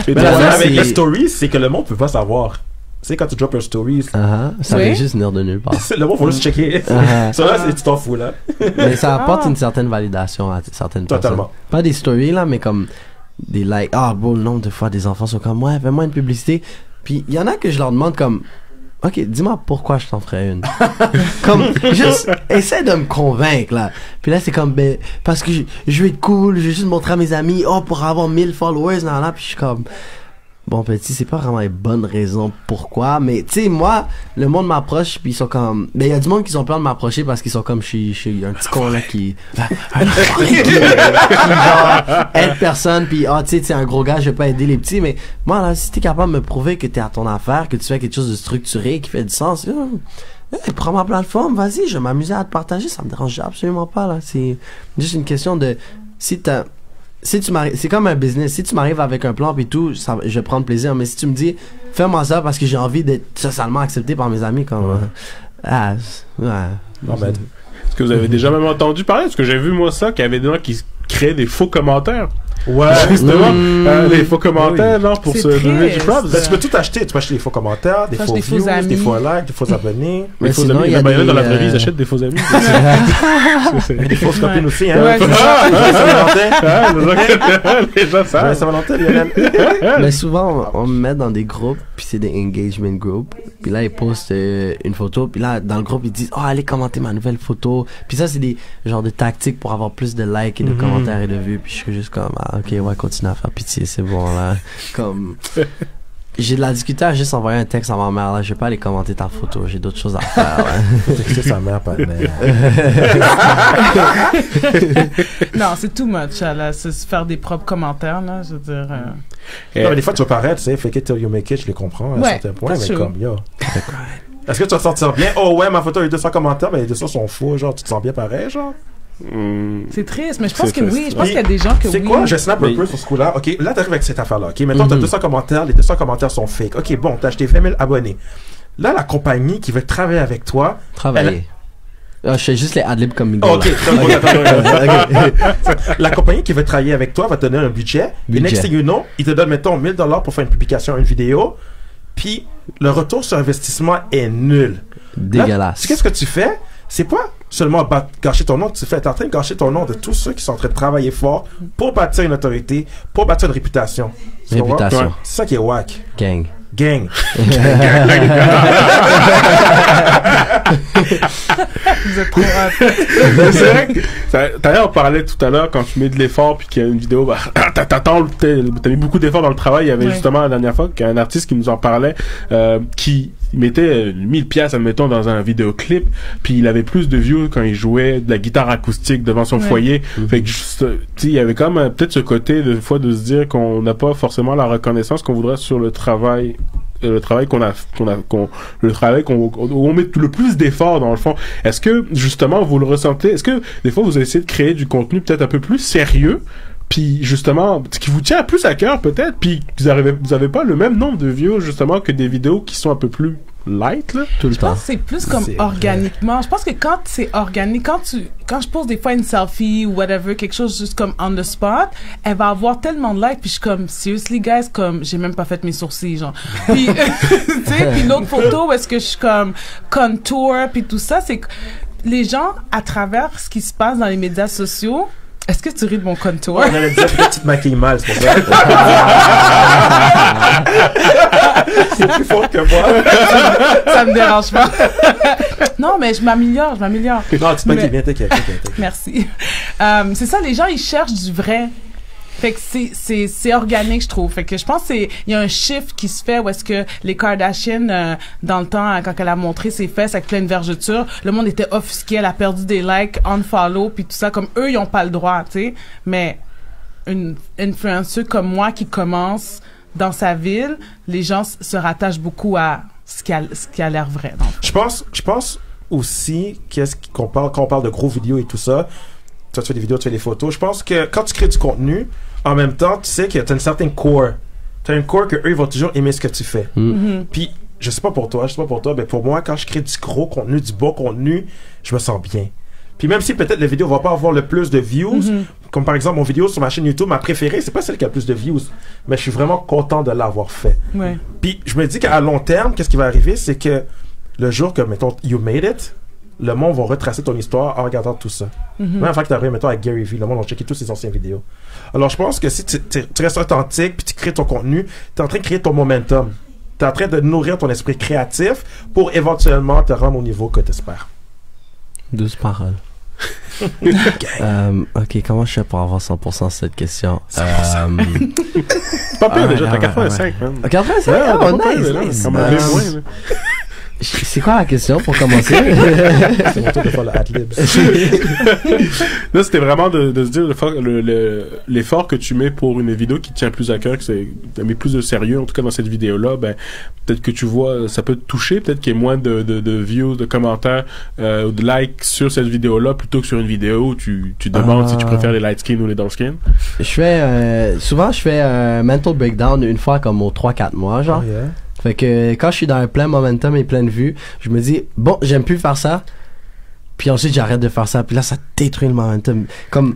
mais avec les stories, c'est que le monde peut pas savoir. Tu sais, quand tu drops un story,
ça va juste venir de nulle part.
Le monde faut juste checker. Ça là, tu t'en fous là.
Mais ça apporte une certaine validation à certaines personnes. Pas des stories là, mais comme des likes. Bon, le nombre de fois des enfants sont comme, ouais, fais-moi une publicité. Puis il y en a que je leur demande comme, ok, dis-moi pourquoi je t'en ferais une. Comme, juste, essaie de me convaincre, là. Puis là, c'est comme, parce que je veux être cool, je veux juste montrer à mes amis, pour avoir 1000 followers, là. Puis je suis comme, bon, petit, c'est pas vraiment les bonnes raisons pourquoi, mais tu sais, moi, le monde m'approche, puis ils sont comme, il y a du monde qui ont peur de m'approcher parce qu'ils sont comme, je suis un petit con là qui genre aide personne, puis tu sais, un gros gars, je vais pas aider les petits, mais moi là, si t'es capable de me prouver que t'es à ton affaire, que tu fais quelque chose de structuré, qui fait du sens, prends ma plateforme, vas-y, je vais m'amuser à te partager, ça me dérange absolument pas là. C'est juste une question de si si tu m'arrives, c'est comme un business. Si tu m'arrives avec un plan et tout, je vais prendre plaisir. Mais si tu me dis, fais-moi ça parce que j'ai envie d'être socialement accepté par mes amis, comme,
Est-ce que vous avez déjà même entendu parler? Parce que j'ai vu, moi, ça, qu'il y avait des gens qui créaient des faux commentaires.
Ouais,
justement, les faux commentaires, non, pour se donner du props.
Tu peux tout acheter. Tu peux acheter des faux commentaires, des faux views, des faux likes, des faux abonnés.
Mais faux amis, dans la vraie vie, ils achètent des faux amis.
Des fausses copines aussi, hein.
Ouais,
les gens savent.
Saint-Valentin, Lionel.
Mais souvent, on me met dans des groupes, puis c'est des engagement groups. Puis là, ils postent une photo, puis là, dans le groupe, ils disent, oh, allez commenter ma nouvelle photo. Puis ça, c'est des genres de tactiques pour avoir plus de likes et de commentaires et de vues. Puis je suis juste comme, ok, ouais, continue à faire pitié, c'est bon, là. Comme, j'ai de la discuter à juste envoyer un texte à ma mère, là. Je vais pas aller commenter ta photo, j'ai d'autres choses à faire, là.
Texter sa mère, pas de mère.
Non, c'est too much, là. C'est faire des propres commentaires, là. Je veux dire.
Non, mais des fois, tu vas paraître, tu sais, fake it till you make it, je les comprends à un certain point, mais comme, yo. Est-ce que tu vas te sentir bien? Oh ouais, ma photo a eu 200 commentaires, mais les 200 sont faux, genre, tu te sens bien pareil, genre?
C'est triste, mais je pense que oui. Je pense qu'il y a des gens que
c'est quoi? Je snap un peu sur ce coup-là. Ok, là, t'arrives avec cette affaire-là. Ok, maintenant, t'as 200 commentaires. Les 200 commentaires sont fake. Ok, bon, t'as acheté 20 000 abonnés. Là, la compagnie qui veut travailler avec toi.
Travailler. Je fais juste les adlibs comme Miguel.
Ok. La compagnie qui veut travailler avec toi va te donner un budget. Et next thing you know, ils te donnent, mettons, $1000 pour faire une publication, une vidéo. Puis, le retour sur investissement est nul.
Dégueulasse.
Qu'est-ce que tu fais? C'est pas seulement gâcher ton nom, tu es en train de gâcher ton nom de tous ceux qui sont en train de travailler fort pour bâtir une autorité, pour bâtir une réputation.
Réputation.
C'est ça qui est whack.
Gang.
Gang.
Vous êtes trop
c'est vrai que d'ailleurs on parlait tout à l'heure quand tu mets de l'effort puis qu'il y a une vidéo, bah, t'as mis beaucoup d'efforts dans le travail. Il y avait justement la dernière fois qu'il y a un artiste qui nous en parlait, qui mettait 1000$, admettons, dans un vidéoclip, puis il avait plus de views quand il jouait de la guitare acoustique devant son foyer. Fait que juste, il y avait quand même peut-être ce côté de fois de se dire qu'on n'a pas forcément la reconnaissance qu'on voudrait sur le travail qu'on met le plus d'efforts dans le fond. Est-ce que justement vous le ressentez? Est-ce que des fois vous essayez de créer du contenu peut-être un peu plus sérieux, puis justement qui vous tient plus à cœur peut-être, puis vous avez pas le même nombre de views justement que des vidéos qui sont un peu plus light là tout le temps?
Je pense que c'est plus comme organiquement. Je pense que quand c'est organique, quand je pose des fois une selfie ou whatever, quelque chose juste comme on the spot, elle va avoir tellement de likes, puis je suis comme seriously guys, comme j'ai même pas fait mes sourcils genre. Puis tu sais, puis l'autre photo où est-ce que je suis comme contour puis tout ça, c'est que les gens à travers ce qui se passe dans les médias sociaux. Est-ce que tu ris de mon contour?
On allait dire que tu te maquilles mal, c'est pour ça. C'est plus fort que moi.
Ça me dérange pas. Non, mais je m'améliore. Non,
tu te maquilles bien, t'inquiète.
Merci. C'est ça, les gens, ils cherchent du vrai. Fait que c'est organique, je trouve. Fait que je pense il y a un shift qui se fait où est-ce que les Kardashian, dans le temps, quand elle a montré ses fesses avec plein de vergetures, le monde était offusqué, elle a perdu des likes, unfollow, puis tout ça. Comme eux, ils ont pas le droit, tu sais. Mais une influenceuse comme moi qui commence dans sa ville, les gens se rattachent beaucoup à ce qui a l'air vrai.
Je pense aussi quand on parle de gros vidéos et tout ça. Toi, tu fais des vidéos, tu fais des photos. Je pense que quand tu crées du contenu, en même temps, tu sais que tu as une certaine core. Tu as une core que eux ils vont toujours aimer ce que tu fais. Puis, je sais pas pour toi, mais pour moi, quand je crée du gros contenu, du bon contenu, je me sens bien. Puis même si peut-être la vidéo va pas avoir le plus de views, comme par exemple mon vidéo sur ma chaîne YouTube, ma préférée, c'est pas celle qui a le plus de views, mais je suis vraiment content de l'avoir fait.
Ouais.
Puis je me dis qu'à long terme, qu'est-ce qui va arriver, c'est que le jour que, mettons, you made it, le monde va retracer ton histoire en regardant tout ça. Même afin que tu arrives, mettons, avec Gary Vee, le monde va checker toutes ses anciennes vidéos. Alors, je pense que si tu restes authentique puis tu crées ton contenu, tu es en train de créer ton momentum. Tu es en train de nourrir ton esprit créatif pour éventuellement te rendre au niveau que tu espères.
Douce parole. Ok, comment je fais pour avoir 100% cette question?
Pas pire déjà, t'as 85, man.
85? Oh, nice! C'est quoi la question pour commencer?
C'est mon tour de faire le ad-lib.
Là, c'était vraiment de se dire l'effort que tu mets pour une vidéo qui te tient plus à cœur, que tu mets plus de sérieux, en tout cas dans cette vidéo-là, ben, peut-être que tu vois, ça peut te toucher, peut-être qu'il y ait moins de views, de commentaires, ou de likes sur cette vidéo-là, plutôt que sur une vidéo où tu demandes si tu préfères les light skin ou les dark skin.
Souvent je fais un mental breakdown une fois comme aux 3-4 mois, genre. Oh, yeah. Fait que quand je suis dans un plein momentum et pleine vue, je me dis, bon, j'aime plus faire ça. Puis ensuite, j'arrête de faire ça. Puis là, ça détruit le momentum. Comme,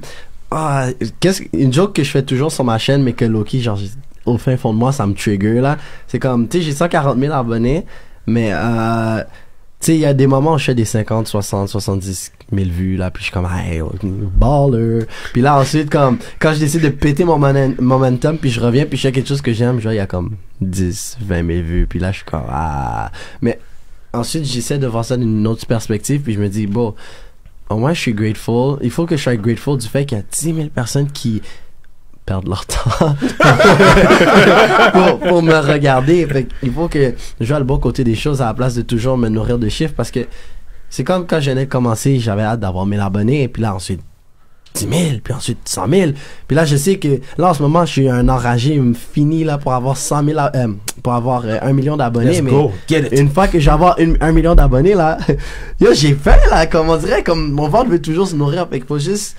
une joke que je fais toujours sur ma chaîne, mais que Loki, genre, au fin fond de moi, ça me trigger, là. C'est comme, tu sais, j'ai 140 000 abonnés, mais, tu sais, il y a des moments où je fais des 50, 60, 70 000 vues, là, puis je suis comme, hey, baller. Puis là, ensuite, comme, quand je décide de péter mon momentum, puis je reviens, puis je fais quelque chose que j'aime, genre, il y a comme 10, 20 000 vues, puis là, je suis comme, Mais ensuite, j'essaie de voir ça d'une autre perspective, puis je me dis, bon, au moins, je suis grateful. Il faut que je sois grateful du fait qu'il y a 10 000 personnes qui perdent leur temps pour me regarder. Fait il faut que je vois le bon côté des choses à la place de toujours me nourrir de chiffres, parce que c'est comme quand je venais de commencer, j'avais hâte d'avoir 1000 abonnés, et puis là ensuite 10 000, puis ensuite 100 000, puis là je sais que là en ce moment je suis un enragé fini là pour avoir 100 000 pour avoir 1 million d'abonnés.
Let's
mais
go, get it.
Une fois que j'ai avoir 1 million d'abonnés là, yo, j'ai faim là, comme on dirait, comme mon ventre veut toujours se nourrir. Fait qu'il faut juste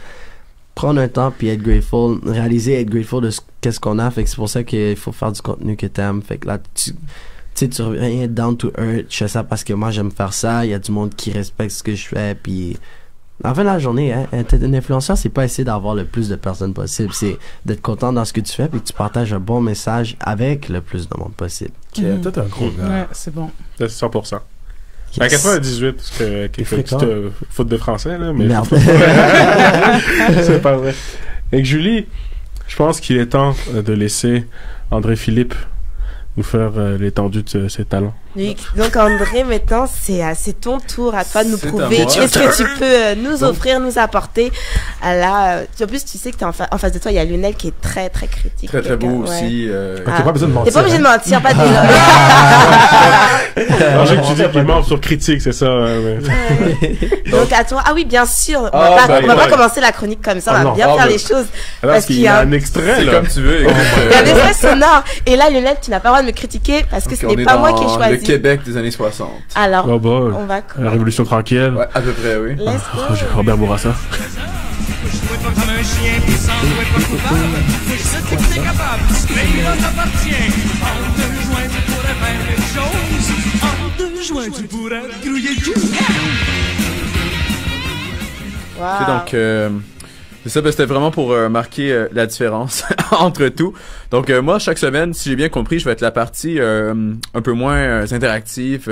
prendre un temps puis être grateful, réaliser, être grateful de qu'est-ce qu'on a. Fait que c'est pour ça qu'il faut faire du contenu que t'aimes. Fait que là tu reviens down to earth. Je fais ça parce que moi j'aime faire ça. Il y a du monde qui respecte ce que je fais. Puis à la fin de la journée, hein, être un influenceur, c'est pas essayer d'avoir le plus de personnes possible. C'est d'être content dans ce que tu fais puis que tu partages un bon message avec le plus de monde possible.
Toi, t'es un gros gars.
Ouais, c'est bon.
C'est 100%. À 98, parce que petite faute de français, là, mais...
Merde.
C'est pas vrai. Et Julie, je pense qu'il est temps de laisser André-Philippe nous faire l'étendue de ses talents.
Oui, donc André, maintenant, c'est ton tour à toi de nous
C'est
prouver
à moi.
qu'est-ce que tu peux nous offrir, nous apporter. En plus, tu sais que t'es en face de toi, il y a Lionel qui est très, très critique.
Très, très beau aussi.
T'as pas besoin de
T'es
mentir.
pas obligé de mentir, pas de
J'ai que tu dis qu'il ment sur critique, c'est ça.
Donc à toi. Ah oui, bien sûr. On
Ah,
va
bah,
pas
ouais.
commencer la chronique comme ça. On va
non.
bien
Ah,
faire
bah.
les choses.
Alors
Parce
qu'il
qu'il
y a un extrait,
C'est
là.
comme tu veux. Écoute,
il y a des extraits sonores. Et là, Lionel, tu n'as pas le droit de me critiquer parce que ce n'est pas moi qui ai
le
choisi.
Québec des années 60.
Alors,
Oh, bah,
on va.
la Révolution tranquille.
Ouais, à peu près, oui.
Let's go.
Oh, j'ai Robert Bourassa.
Jouez pas comme un chien qui s'en jouait pas coupable. C'est ce que t'es capable, mais il en appartient. En 2 juin, tu pourrais faire quelque chose. En 2 juin, tu pourrais grouiller le cul.
Wow.
Donc, c'est ça, c'était vraiment pour marquer la différence entre tout. Donc, moi, chaque semaine, si j'ai bien compris, je vais être la partie un peu moins interactive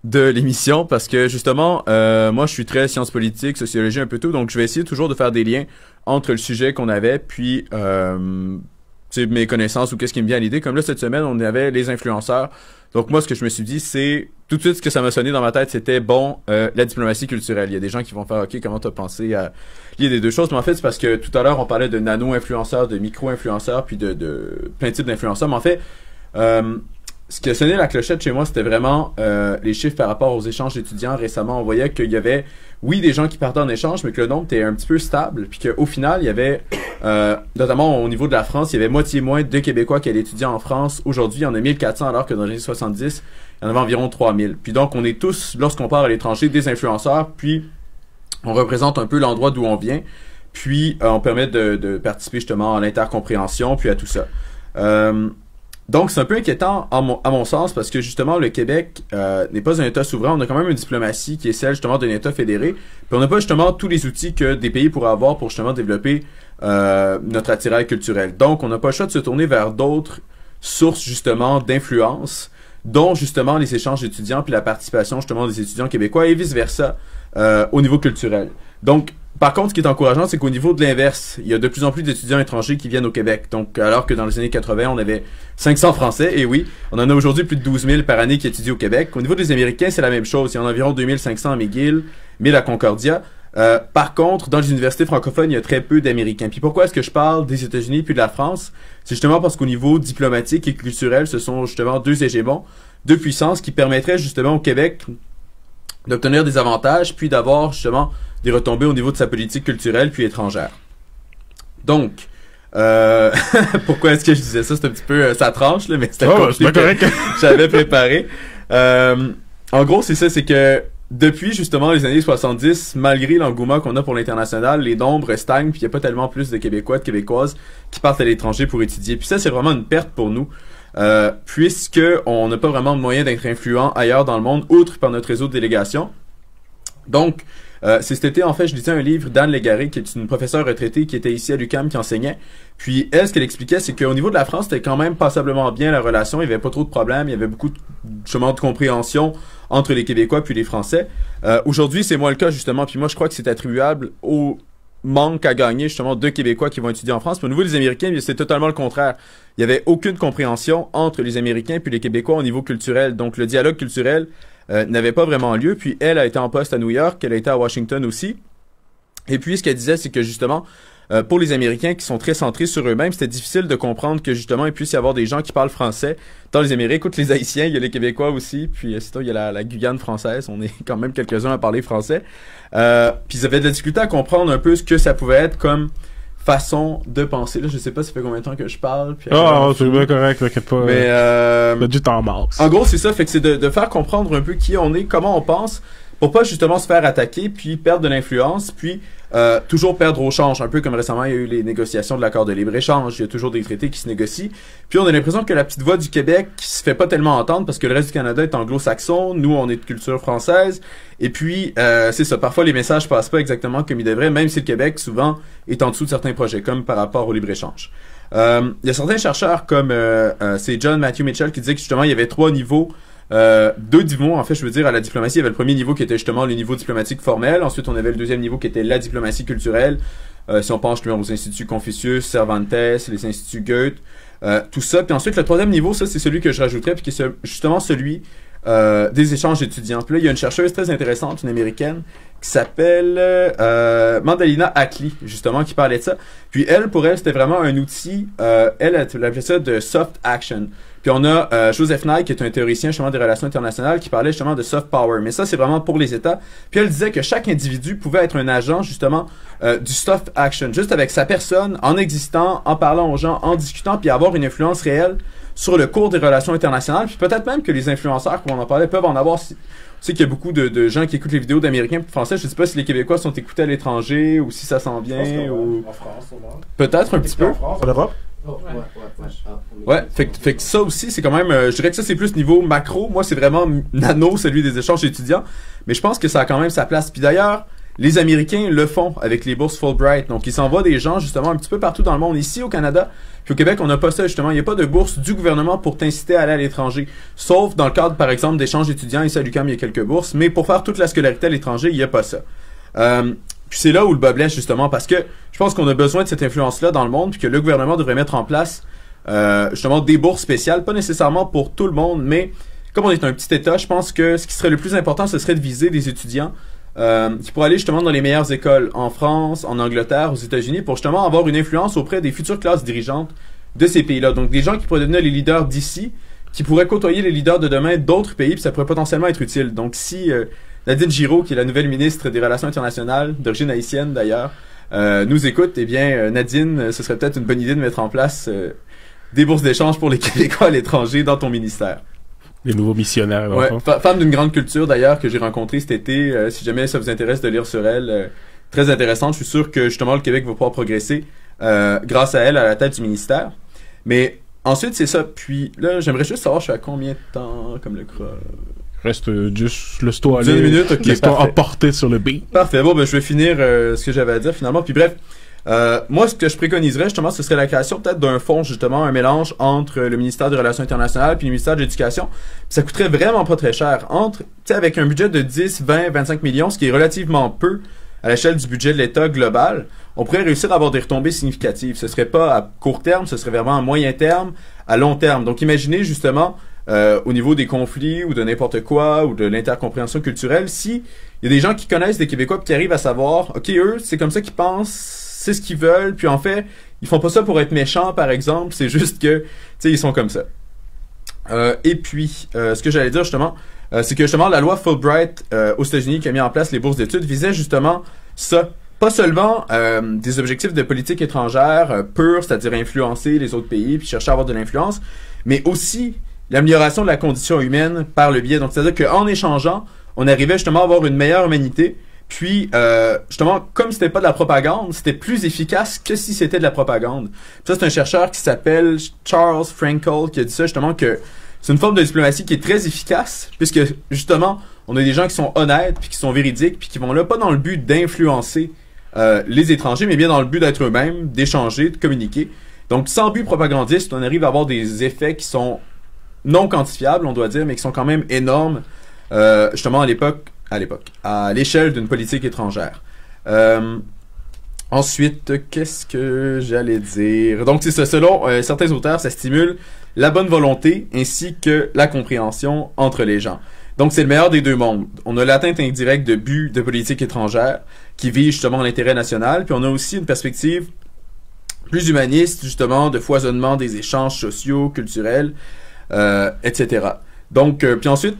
de l'émission parce que, justement, moi, je suis très sciences politiques, sociologie, un peu tout. Donc, je vais essayer toujours de faire des liens entre le sujet qu'on avait puis mes connaissances ou qu'est-ce qui me vient à l'idée. Comme là, cette semaine, on avait les influenceurs. Donc, moi, ce que je me suis dit, c'est tout de suite ce que ça m'a sonné dans ma tête, c'était la diplomatie culturelle. Il y a des gens qui vont faire, OK, comment t'as pensé à lier les deux choses? Mais en fait, c'est parce que tout à l'heure, on parlait de nano-influenceurs, de micro-influenceurs, puis de plein de types d'influenceurs. Mais en fait, ce qui a sonné la clochette chez moi, c'était vraiment les chiffres par rapport aux échanges d'étudiants. Récemment, on voyait qu'il y avait, oui, des gens qui partaient en échange, mais que le nombre était un petit peu stable. Puis qu'au final, il y avait, notamment au niveau de la France, il y avait moitié moins de Québécois qui allaient étudier en France. Aujourd'hui, il y en a 1400, alors que dans les années 70, il y en avait environ 3000. Puis donc, on est tous, lorsqu'on part à l'étranger, des influenceurs, puis on représente un peu l'endroit d'où on vient. Puis, on permet de participer justement à l'intercompréhension, puis à tout ça. Donc, c'est un peu inquiétant à mon sens parce que justement, le Québec n'est pas un État souverain. On a quand même une diplomatie qui est celle justement d'un État fédéré. Puis on n'a pas justement tous les outils que des pays pourraient avoir pour justement développer notre attirail culturel. Donc, on n'a pas le choix de se tourner vers d'autres sources justement d'influence, dont justement les échanges d'étudiants puis la participation justement des étudiants québécois et vice-versa au niveau culturel. Donc, par contre, ce qui est encourageant, c'est qu'au niveau de l'inverse, il y a de plus en plus d'étudiants étrangers qui viennent au Québec. Donc, alors que dans les années 80, on avait 500 Français, et oui, on en a aujourd'hui plus de 12 000 par année qui étudient au Québec. Au niveau des Américains, c'est la même chose. Il y en a environ 2500 à McGill, 1000 à Concordia. Par contre, dans les universités francophones, il y a très peu d'Américains. Puis pourquoi est-ce que je parle des États-Unis puis de la France? C'est justement parce qu'au niveau diplomatique et culturel, ce sont justement deux hégémons, deux puissances qui permettraient justement au Québec d'obtenir des avantages puis d'avoir justement des retombées au niveau de sa politique culturelle puis étrangère. Donc, pourquoi est-ce que je disais ça? C'est un petit peu ça tranche, là, mais c'était
pas correct.
J'avais préparé. En gros, c'est ça, c'est que depuis justement les années 70, malgré l'engouement qu'on a pour l'international, les nombres stagnent, puis il n'y a pas tellement plus de Québécois, de Québécoises qui partent à l'étranger pour étudier. Puis ça, c'est vraiment une perte pour nous, puisque on n'a pas vraiment de moyen d'être influent ailleurs dans le monde, outre par notre réseau de délégation. Donc, c'est cet été, en fait, je lisais un livre d'Anne Légaré, qui est une professeure retraitée qui était ici à l'UQAM, qui enseignait. Puis elle, ce qu'elle expliquait, c'est qu'au niveau de la France, c'était quand même passablement bien la relation. Il n'y avait pas trop de problèmes. Il y avait beaucoup justement de compréhension entre les Québécois puis les Français. Aujourd'hui, c'est moins le cas, justement. Puis moi, je crois que c'est attribuable au manque à gagner, justement, de Québécois qui vont étudier en France. Puis au niveau des Américains, c'est totalement le contraire. Il n'y avait aucune compréhension entre les Américains puis les Québécois au niveau culturel. Donc, le dialogue culturel n'avait pas vraiment lieu. Puis elle a été en poste à New York, elle a été à Washington aussi. Et puis ce qu'elle disait, c'est que justement, pour les Américains qui sont très centrés sur eux-mêmes, c'était difficile de comprendre que justement il puisse y avoir des gens qui parlent français. Dans les Américains, écoute les Haïtiens, il y a les Québécois aussi, puis sinon il y a la Guyane française, on est quand même quelques-uns à parler français. Puis ils avaient de la difficulté à comprendre un peu ce que ça pouvait être comme façon de penser. Là, je sais pas, ça fait combien de temps que je parle. Puis
c'est bien correct, t'inquiète pas.
Mais
du temps masse.
En gros, c'est ça, fait que c'est de faire comprendre un peu qui on est, comment on pense, pour pas justement se faire attaquer, puis perdre de l'influence, puis toujours perdre au change. Un peu comme récemment, il y a eu les négociations de l'accord de libre-échange, il y a toujours des traités qui se négocient. Puis on a l'impression que la petite voix du Québec qui se fait pas tellement entendre parce que le reste du Canada est anglo-saxon, nous on est de culture française, et puis c'est ça, parfois les messages passent pas exactement comme ils devraient, même si le Québec souvent est en dessous de certains projets, comme par rapport au libre-échange. Il y a certains chercheurs comme c'est John Matthew Mitchell qui disait que justement il y avait 3 niveaux, 2 niveaux en fait, je veux dire, à la diplomatie. Il y avait le premier niveau qui était justement le niveau diplomatique formel, ensuite on avait le deuxième niveau qui était la diplomatie culturelle, si on pense aux instituts Confucius, Cervantes, les instituts Goethe, tout ça, puis ensuite le troisième niveau, ça c'est celui que je rajouterais, puis qui est justement celui des échanges étudiants. Puis là il y a une chercheuse très intéressante, une américaine, qui s'appelle Mandalina Ackley, justement, qui parlait de ça. Puis elle, pour elle, c'était vraiment un outil, elle appelait ça de soft action. Puis on a Joseph Nye, qui est un théoricien justement des relations internationales, qui parlait justement de soft power. Mais ça, c'est vraiment pour les États. Puis elle disait que chaque individu pouvait être un agent justement du soft action, juste avec sa personne, en existant, en parlant aux gens, en discutant, puis avoir une influence réelle sur le cours des relations internationales. Puis peut-être même que les influenceurs, comme on en parlait, peuvent en avoir. Tu sais qu'il y a beaucoup de gens qui écoutent les vidéos d'Américains et de Français. Je sais pas si les Québécois sont écoutés à l'étranger ou si ça s'en vient. Ou...
En France, au moins.
Peut-être un petit peu.
En Europe?
Ouais, fait que ça aussi, c'est quand même, je dirais que ça c'est plus niveau macro. Moi, c'est vraiment nano, celui des échanges étudiants. Mais je pense que ça a quand même sa place. Puis d'ailleurs, les Américains le font avec les bourses Fulbright. Donc, ils s'envoient des gens, justement, un petit peu partout dans le monde. Ici, au Canada, puis au Québec, on n'a pas ça, justement. Il n'y a pas de bourse du gouvernement pour t'inciter à aller à l'étranger. Sauf dans le cadre, par exemple, d'échanges étudiants. Ici, à l'UQAM, il y a quelques bourses. Mais pour faire toute la scolarité à l'étranger, il n'y a pas ça. Puis c'est là où le bas blesse, justement, parce que je pense qu'on a besoin de cette influence-là dans le monde, puis que le gouvernement devrait mettre en place, justement, des bourses spéciales, pas nécessairement pour tout le monde, mais comme on est un petit État, je pense que ce qui serait le plus important, ce serait de viser des étudiants qui pourraient aller justement dans les meilleures écoles en France, en Angleterre, aux États-Unis, pour justement avoir une influence auprès des futures classes dirigeantes de ces pays-là. Donc des gens qui pourraient devenir les leaders d'ici, qui pourraient côtoyer les leaders de demain d'autres pays, puis ça pourrait potentiellement être utile. Donc si Nadine Giraud, qui est la nouvelle ministre des Relations internationales, d'origine haïtienne d'ailleurs, nous écoute, eh bien Nadine, ce serait peut-être une bonne idée de mettre en place des bourses d'échange pour les Québécois à l'étranger dans ton ministère.
Les nouveaux missionnaires.
Ouais, femme d'une grande culture d'ailleurs que j'ai rencontrée cet été. Si jamais ça vous intéresse de lire sur elle, très intéressante. Je suis sûr que justement le Québec va pouvoir progresser grâce à elle à la tête du ministère. Mais ensuite c'est ça. Puis là j'aimerais juste savoir je suis à combien de temps comme le
reste juste le store
10 minutes, ok.
Le store emporté sur le beat.
Parfait. Bon ben je vais finir ce que j'avais à dire finalement. Puis bref. Moi, ce que je préconiserais, justement, ce serait la création peut-être d'un fonds, justement, un mélange entre le ministère des Relations internationales puis le ministère de l'Éducation. Puis ça coûterait vraiment pas très cher. Tu sais, avec un budget de 10, 20, 25 millions, ce qui est relativement peu à l'échelle du budget de l'État global, on pourrait réussir à avoir des retombées significatives. Ce serait pas à court terme, ce serait vraiment à moyen terme, à long terme. Donc, imaginez, justement, au niveau des conflits ou de n'importe quoi ou de l'intercompréhension culturelle, si il y a des gens qui connaissent des Québécois puis qui arrivent à savoir, ok, eux, c'est comme ça qu'ils pensent, c'est ce qu'ils veulent, puis en fait, ils font pas ça pour être méchants, par exemple, c'est juste que, tu sais, ils sont comme ça. Et puis, ce que j'allais dire justement, c'est que justement la loi Fulbright aux États-Unis qui a mis en place les bourses d'études visait justement ça. Pas seulement des objectifs de politique étrangère purs, c'est-à-dire influencer les autres pays puis chercher à avoir de l'influence, mais aussi l'amélioration de la condition humaine par le biais. Donc, c'est-à-dire qu'en échangeant, on arrivait justement à avoir une meilleure humanité. Puis, justement, comme c'était pas de la propagande, c'était plus efficace que si c'était de la propagande. Puis ça, c'est un chercheur qui s'appelle Charles Frankel qui a dit ça, justement, que c'est une forme de diplomatie qui est très efficace, puisque, justement, on a des gens qui sont honnêtes, puis qui sont véridiques, puis qui vont là pas dans le but d'influencer les étrangers, mais bien dans le but d'être eux-mêmes, d'échanger, de communiquer. Donc, sans but propagandiste, on arrive à avoir des effets qui sont non quantifiables, on doit dire, mais qui sont quand même énormes, justement, à l'échelle d'une politique étrangère. Ensuite, qu'est-ce que j'allais dire? Donc, c'est ça. Selon certains auteurs, ça stimule la bonne volonté ainsi que la compréhension entre les gens. Donc, c'est le meilleur des deux mondes. On a l'atteinte indirecte de buts de politique étrangère qui vise justement l'intérêt national, puis on a aussi une perspective plus humaniste, justement, de foisonnement des échanges sociaux, culturels, etc. Donc, puis ensuite,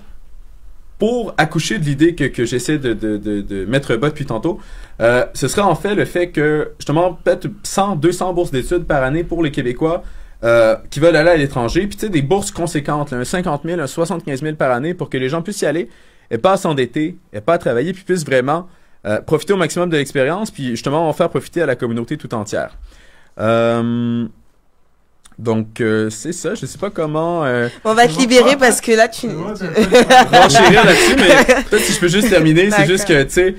pour accoucher de l'idée que j'essaie de mettre bas depuis tantôt, ce serait en fait le fait que, justement, peut-être 100, 200 bourses d'études par année pour les Québécois qui veulent aller à l'étranger, puis tu sais, des bourses conséquentes, là, un 50 000, un 75 000 par année pour que les gens puissent y aller, et pas à s'endetter, et pas à travailler, puis puissent vraiment profiter au maximum de l'expérience, puis justement en faire profiter à la communauté tout entière. Donc, c'est ça. Je sais pas comment...
On va te libérer parce que là, tu...
renchérir là-dessus, mais peut-être si je peux juste terminer, c'est juste que, tu sais,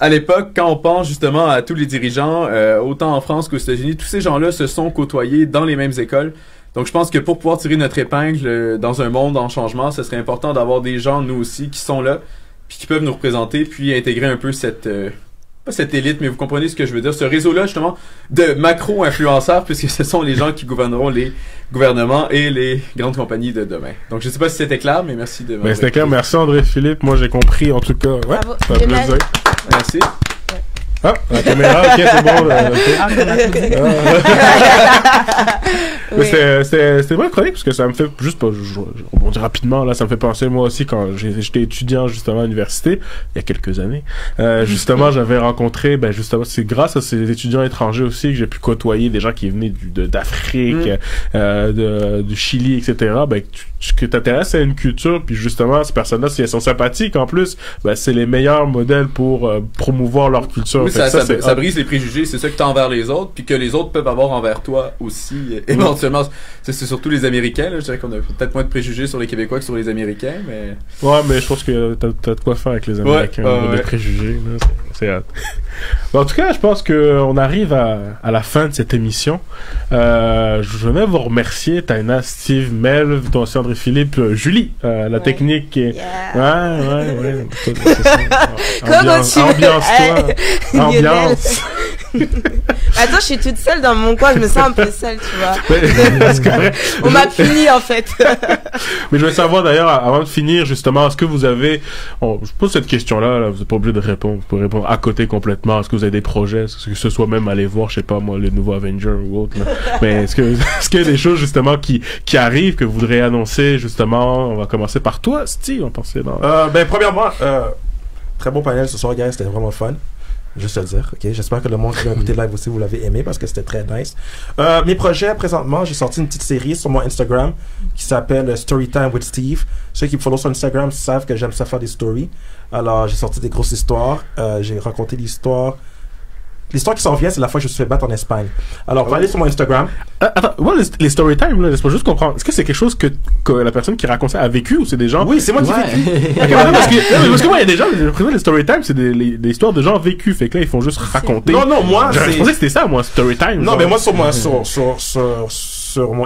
à l'époque, quand on pense justement à tous les dirigeants, autant en France qu'aux États-Unis, tous ces gens-là se sont côtoyés dans les mêmes écoles. Donc, je pense que pour pouvoir tirer notre épingle dans un monde en changement, ce serait important d'avoir des gens, nous aussi, qui sont là, puis qui peuvent nous représenter, puis intégrer un peu cette... pas cette élite, mais vous comprenez ce que je veux dire, ce réseau-là, justement, de macro-influenceurs, puisque ce sont les gens qui gouverneront les gouvernements et les grandes compagnies de demain. Donc, je sais pas si c'était clair, mais merci de...
Ben, c'était clair, merci André-Philippe, moi j'ai compris, en tout cas, ouais,
bravo.
Ça fait plaisir.
Merci.
Ah, la caméra, ok, c'est bon.
Oui.
C'était une vraie chronique parce que ça me fait juste pas, je rebondis rapidement là, ça me fait penser moi aussi quand j'étais étudiant justement à l'université il y a quelques années. Justement, j'avais rencontré, ben justement, c'est grâce à ces étudiants étrangers aussi que j'ai pu côtoyer des gens qui venaient d'Afrique, du Chili, etc. Ben que t'intéresses à une culture, puis justement ces personnes-là, si elles sont sympathiques en plus, ben c'est les meilleurs modèles pour promouvoir leur culture.
Oui, ça brise les préjugés, c'est ça que t'as envers les autres, puis que les autres peuvent avoir envers toi aussi, éventuellement. C'est surtout les Américains, là, je dirais qu'on a peut-être moins de préjugés sur les Québécois que sur les Américains, mais...
Ouais, mais je pense que t'as de quoi faire avec les Américains, des préjugés, là, c'est hâte. En tout cas, je pense qu'on arrive à la fin de cette émission. Je venais vous remercier, Taina, Steve, Mel, toi aussi André-Philippe, Julie, la technique. Et...
Yeah.
Ouais.
Ambiance-toi.
Ambiance.
Attends, je suis toute seule dans mon coin, je me sens un peu seule, tu vois. On m'a puni, en fait.
Mais je veux savoir d'ailleurs, avant de finir, justement, est-ce que vous avez... je pose cette question-là, vous n'êtes pas obligé de répondre, vous pouvez répondre à côté complètement. Est-ce que vous avez des projets, que ce soit même aller voir, je sais pas moi, le nouveau Avenger ou autre, là. Mais est-ce qu'il y a des choses, justement, qui arrivent, que vous voudriez annoncer, justement? On va commencer par toi, Steve, on pensait dans...
Premièrement, très bon panel ce soir, guys, c'était vraiment fun. Juste à le dire, ok. J'espère que le monde qui va écouter live aussi, vous l'avez aimé parce que c'était très nice. Mes projets, présentement, j'ai sorti une petite série sur mon Instagram qui s'appelle Storytime with Steve. Ceux qui me follow sur Instagram savent que j'aime ça faire des stories. Alors, j'ai sorti des grosses histoires. J'ai raconté l'histoire. L'histoire qui s'en vient, c'est la fois que je me suis fait battre en Espagne. Alors, on va aller sur mon Instagram.
Attends, moi, les storytime, là, laisse-moi juste comprendre. Est-ce que c'est quelque chose que la personne qui raconte ça a vécu ou c'est des gens...
Oui, c'est moi qui vécu.
Parce que moi, il y a des gens, les storytime, c'est des histoires de gens vécus. Fait que là, ils font juste raconter.
Non, moi,
je pensais que c'était ça, moi, storytime.
Non, mais moi, sur mon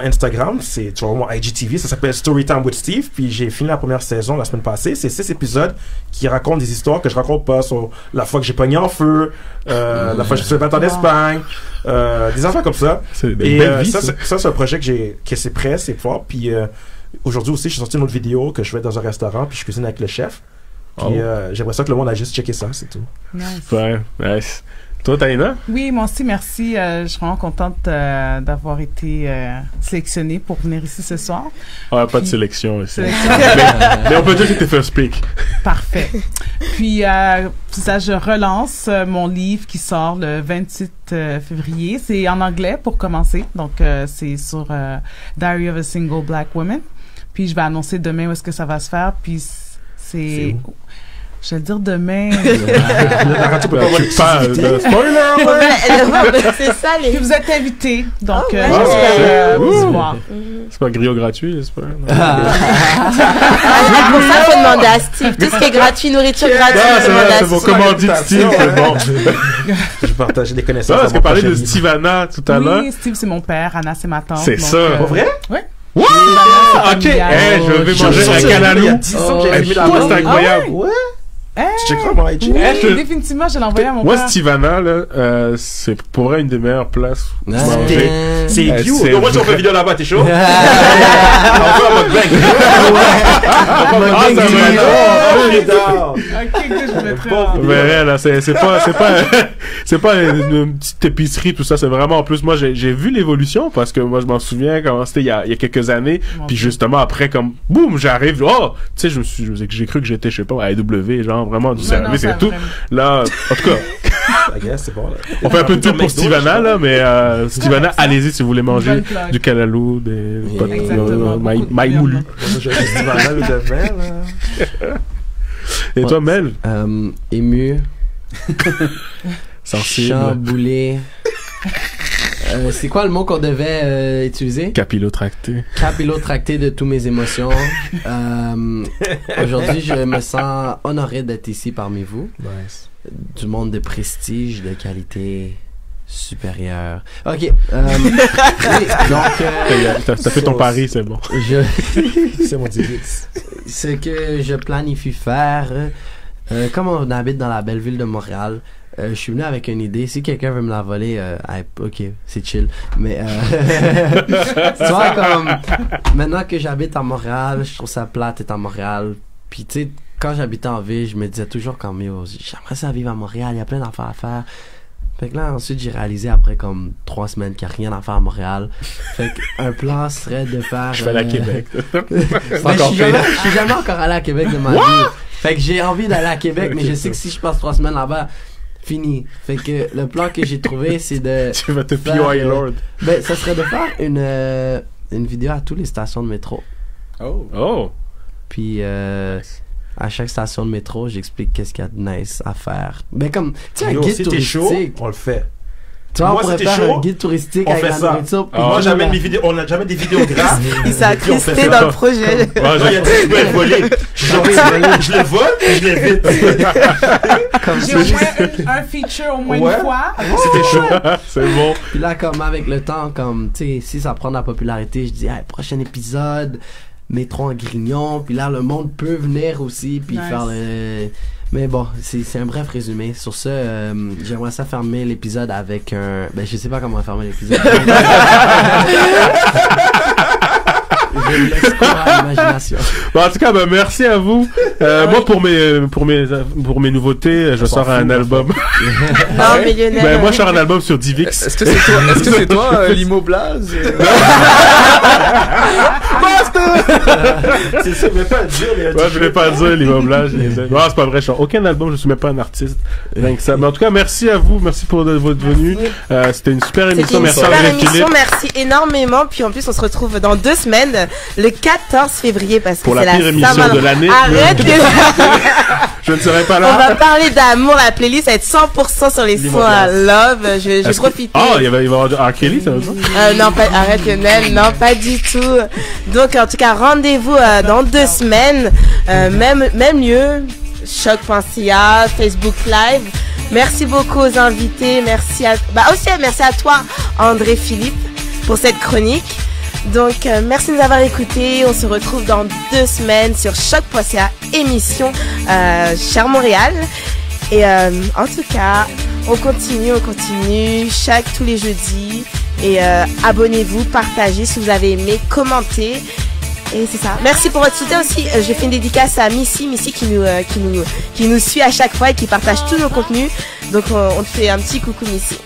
Instagram, c'est sur mon IGTV, ça s'appelle Storytime with Steve, puis j'ai fini la première saison la semaine passée. C'est 6 épisodes qui racontent des histoires que je raconte pas sur la fois que j'ai pogné en feu, la fois que je me suis fait battre en Espagne, des affaires comme ça.
Et
ça, c'est un projet que c'est prêt, c'est fort, puis aujourd'hui aussi, je suis sorti une autre vidéo que je fais dans un restaurant, puis je cuisine avec le chef. Puis j'aimerais ça que le monde a juste checké ça, c'est tout.
Nice.
Ouais, nice. Toi, Taïna?
Oui, moi aussi, merci. Je suis vraiment contente d'avoir été sélectionnée pour venir ici ce soir.
Ah, pas de sélection ici. Mais on peut dire que t'es first pick.
Parfait. Puis, ça, je relance mon livre qui sort le 28 février. C'est en anglais pour commencer. Donc, c'est sur Diary of a Single Black Woman. Puis, je vais annoncer demain où est-ce que ça va se faire. Puis, c'est je vais le dire demain.
C'est ça, les...
Puis vous êtes invités. Donc,
j'espère
vous voir.
C'est pas griot gratuit, j'espère.
Pour ça, faut demander à Steve. Tout ce qui est gratuit, nourriture gratuite.
C'est bon, comment dit Steve, c'est bon.
Je vais partager des connaissances.
Parce qu'on parlait de Steve Anna tout à l'heure.
Oui, Steve, c'est mon père. Anna, c'est ma tante.
C'est ça.
Pas vrai?
Oui.
Wow! Ok, je vais manger un canalou.
C'est
incroyable.
Ouais.
Hey,
tu checkeras mon IG?
Oui, définitivement, je l'ai envoyé à mon père.
Moi, Stivana, là, c'est pour vrai une des meilleures places.
C'est cute. Moi, si on fait une vidéo là-bas, t'es chaud? On fait un
mukbang. C'est pas une petite épicerie, tout ça. C'est vraiment, en plus, moi, j'ai vu l'évolution parce que moi, je m'en souviens quand c'était il y a quelques années. Puis justement, après, comme, boum, j'arrive, tu sais, j'ai cru que j'étais, je sais pas, à AEW, genre, vraiment du service et tout. Vraiment. Là, en tout cas.
C'est bon, là.
On fait un peu de tout pour Stivana, là, mais Stivana, allez-y si vous voulez manger du canalou, des maïmoulu.
Stivana, le devant, là.
Et toi, Mel?
Ému.
Sensible.
Chamboulé. C'est quoi le mot qu'on devait utiliser?
Capillotracté.
Capillotracté de toutes mes émotions. Aujourd'hui, je me sens honoré d'être ici parmi vous.
Nice.
Du monde de prestige, de qualité supérieure. Ok. Oui, donc...
T'as fait ton pari, c'est bon.
C'est mon devise.
Ce que je planifie faire... comme on habite dans la belle ville de Montréal, je suis venu avec une idée. Si quelqu'un veut me la voler, ok, c'est chill. Mais tu vois, comme maintenant que j'habite à Montréal, je trouve ça plate d'être à Montréal. Puis tu sais, quand j'habitais en ville, je me disais toujours comme j'aimerais ça vivre à Montréal, il y a plein d'affaires à faire. Fait que là, ensuite, j'ai réalisé après comme 3 semaines qu'il n'y a rien à faire à Montréal. Fait qu'un plan serait de faire...
Je vais aller à Québec.
Je suis jamais encore allé à Québec de ma vie. Fait que j'ai envie d'aller à Québec, mais je sais que si je passe 3 semaines là-bas, fini. Fait que le plan que j'ai trouvé, c'est de...
Tu vas te POI Lord.
Ça serait de faire une vidéo à toutes les stations de métro.
Oh.
Puis... à chaque station de métro, j'explique qu'est-ce qu'il y a de nice à faire. Ben comme, tu sais, un guide touristique. Chaud,
on le fait.
Tu vois, on pourrait faire un guide touristique avec la nourriture.
Moi, j'amène mes vidéos, on a jamais des vidéographes.
Il s'est accristé dans le projet.
Il y a des je peux voler. Je le vole et je l'évite.
J'ai au moins un feature au moins une fois.
C'était chaud.
C'est bon.
Puis là, comme avec le temps, comme, tu sais, si ça prend de la popularité, je dis, prochain épisode, métro en Grignon, puis là, le monde peut venir aussi, puis faire le... Mais bon, c'est un bref résumé. Sur ce, j'aimerais ça fermer l'épisode avec un... Ben, je sais pas comment fermer l'épisode. Je laisse croire à l'imagination.
Bon, en tout cas, ben, merci à vous. Moi, pour mes nouveautés, je sors un album.
Non, millionnaire.
Ben, moi, je sors un album sur Divix.
Est-ce que c'est toi, Limo Blaze?
C'est ça, mais pas le dire.
Ouais, je voulais pas le dire, Limo Blaze. Non, c'est pas vrai, je sors aucun album, je suis même pas un artiste. Donc, ça. Mais en tout cas, merci à vous, merci pour votre venue. C'était une super émission. Merci à
Philippe. Merci énormément. Puis en plus, on se retrouve dans 2 semaines. Le 14 février, parce que
pour
c'est
la pire émission de l'année.
Arrête
je ne serai pas là.
On va parler d'amour. La playlist va être 100% sur les sons à love. Je vais profiter.
Il va y avoir R. Kelly, ça veut dire?
Non, arrête Lionel. Non, pas du tout. Donc, en tout cas, rendez-vous dans 2 semaines. Même lieu. Choc.ca, Facebook Live. Merci beaucoup aux invités. Merci à toi, André Philippe, pour cette chronique. Donc, merci de nous avoir écoutés. On se retrouve dans 2 semaines sur Choc.ca, émission Cher Montréal. Et en tout cas, on continue tous les jeudis. Et abonnez-vous, partagez si vous avez aimé, commentez. Et c'est ça. Merci pour votre soutien aussi. J'ai fait une dédicace à Missy qui nous suit à chaque fois et qui partage tous nos contenus. Donc on te fait un petit coucou Missy.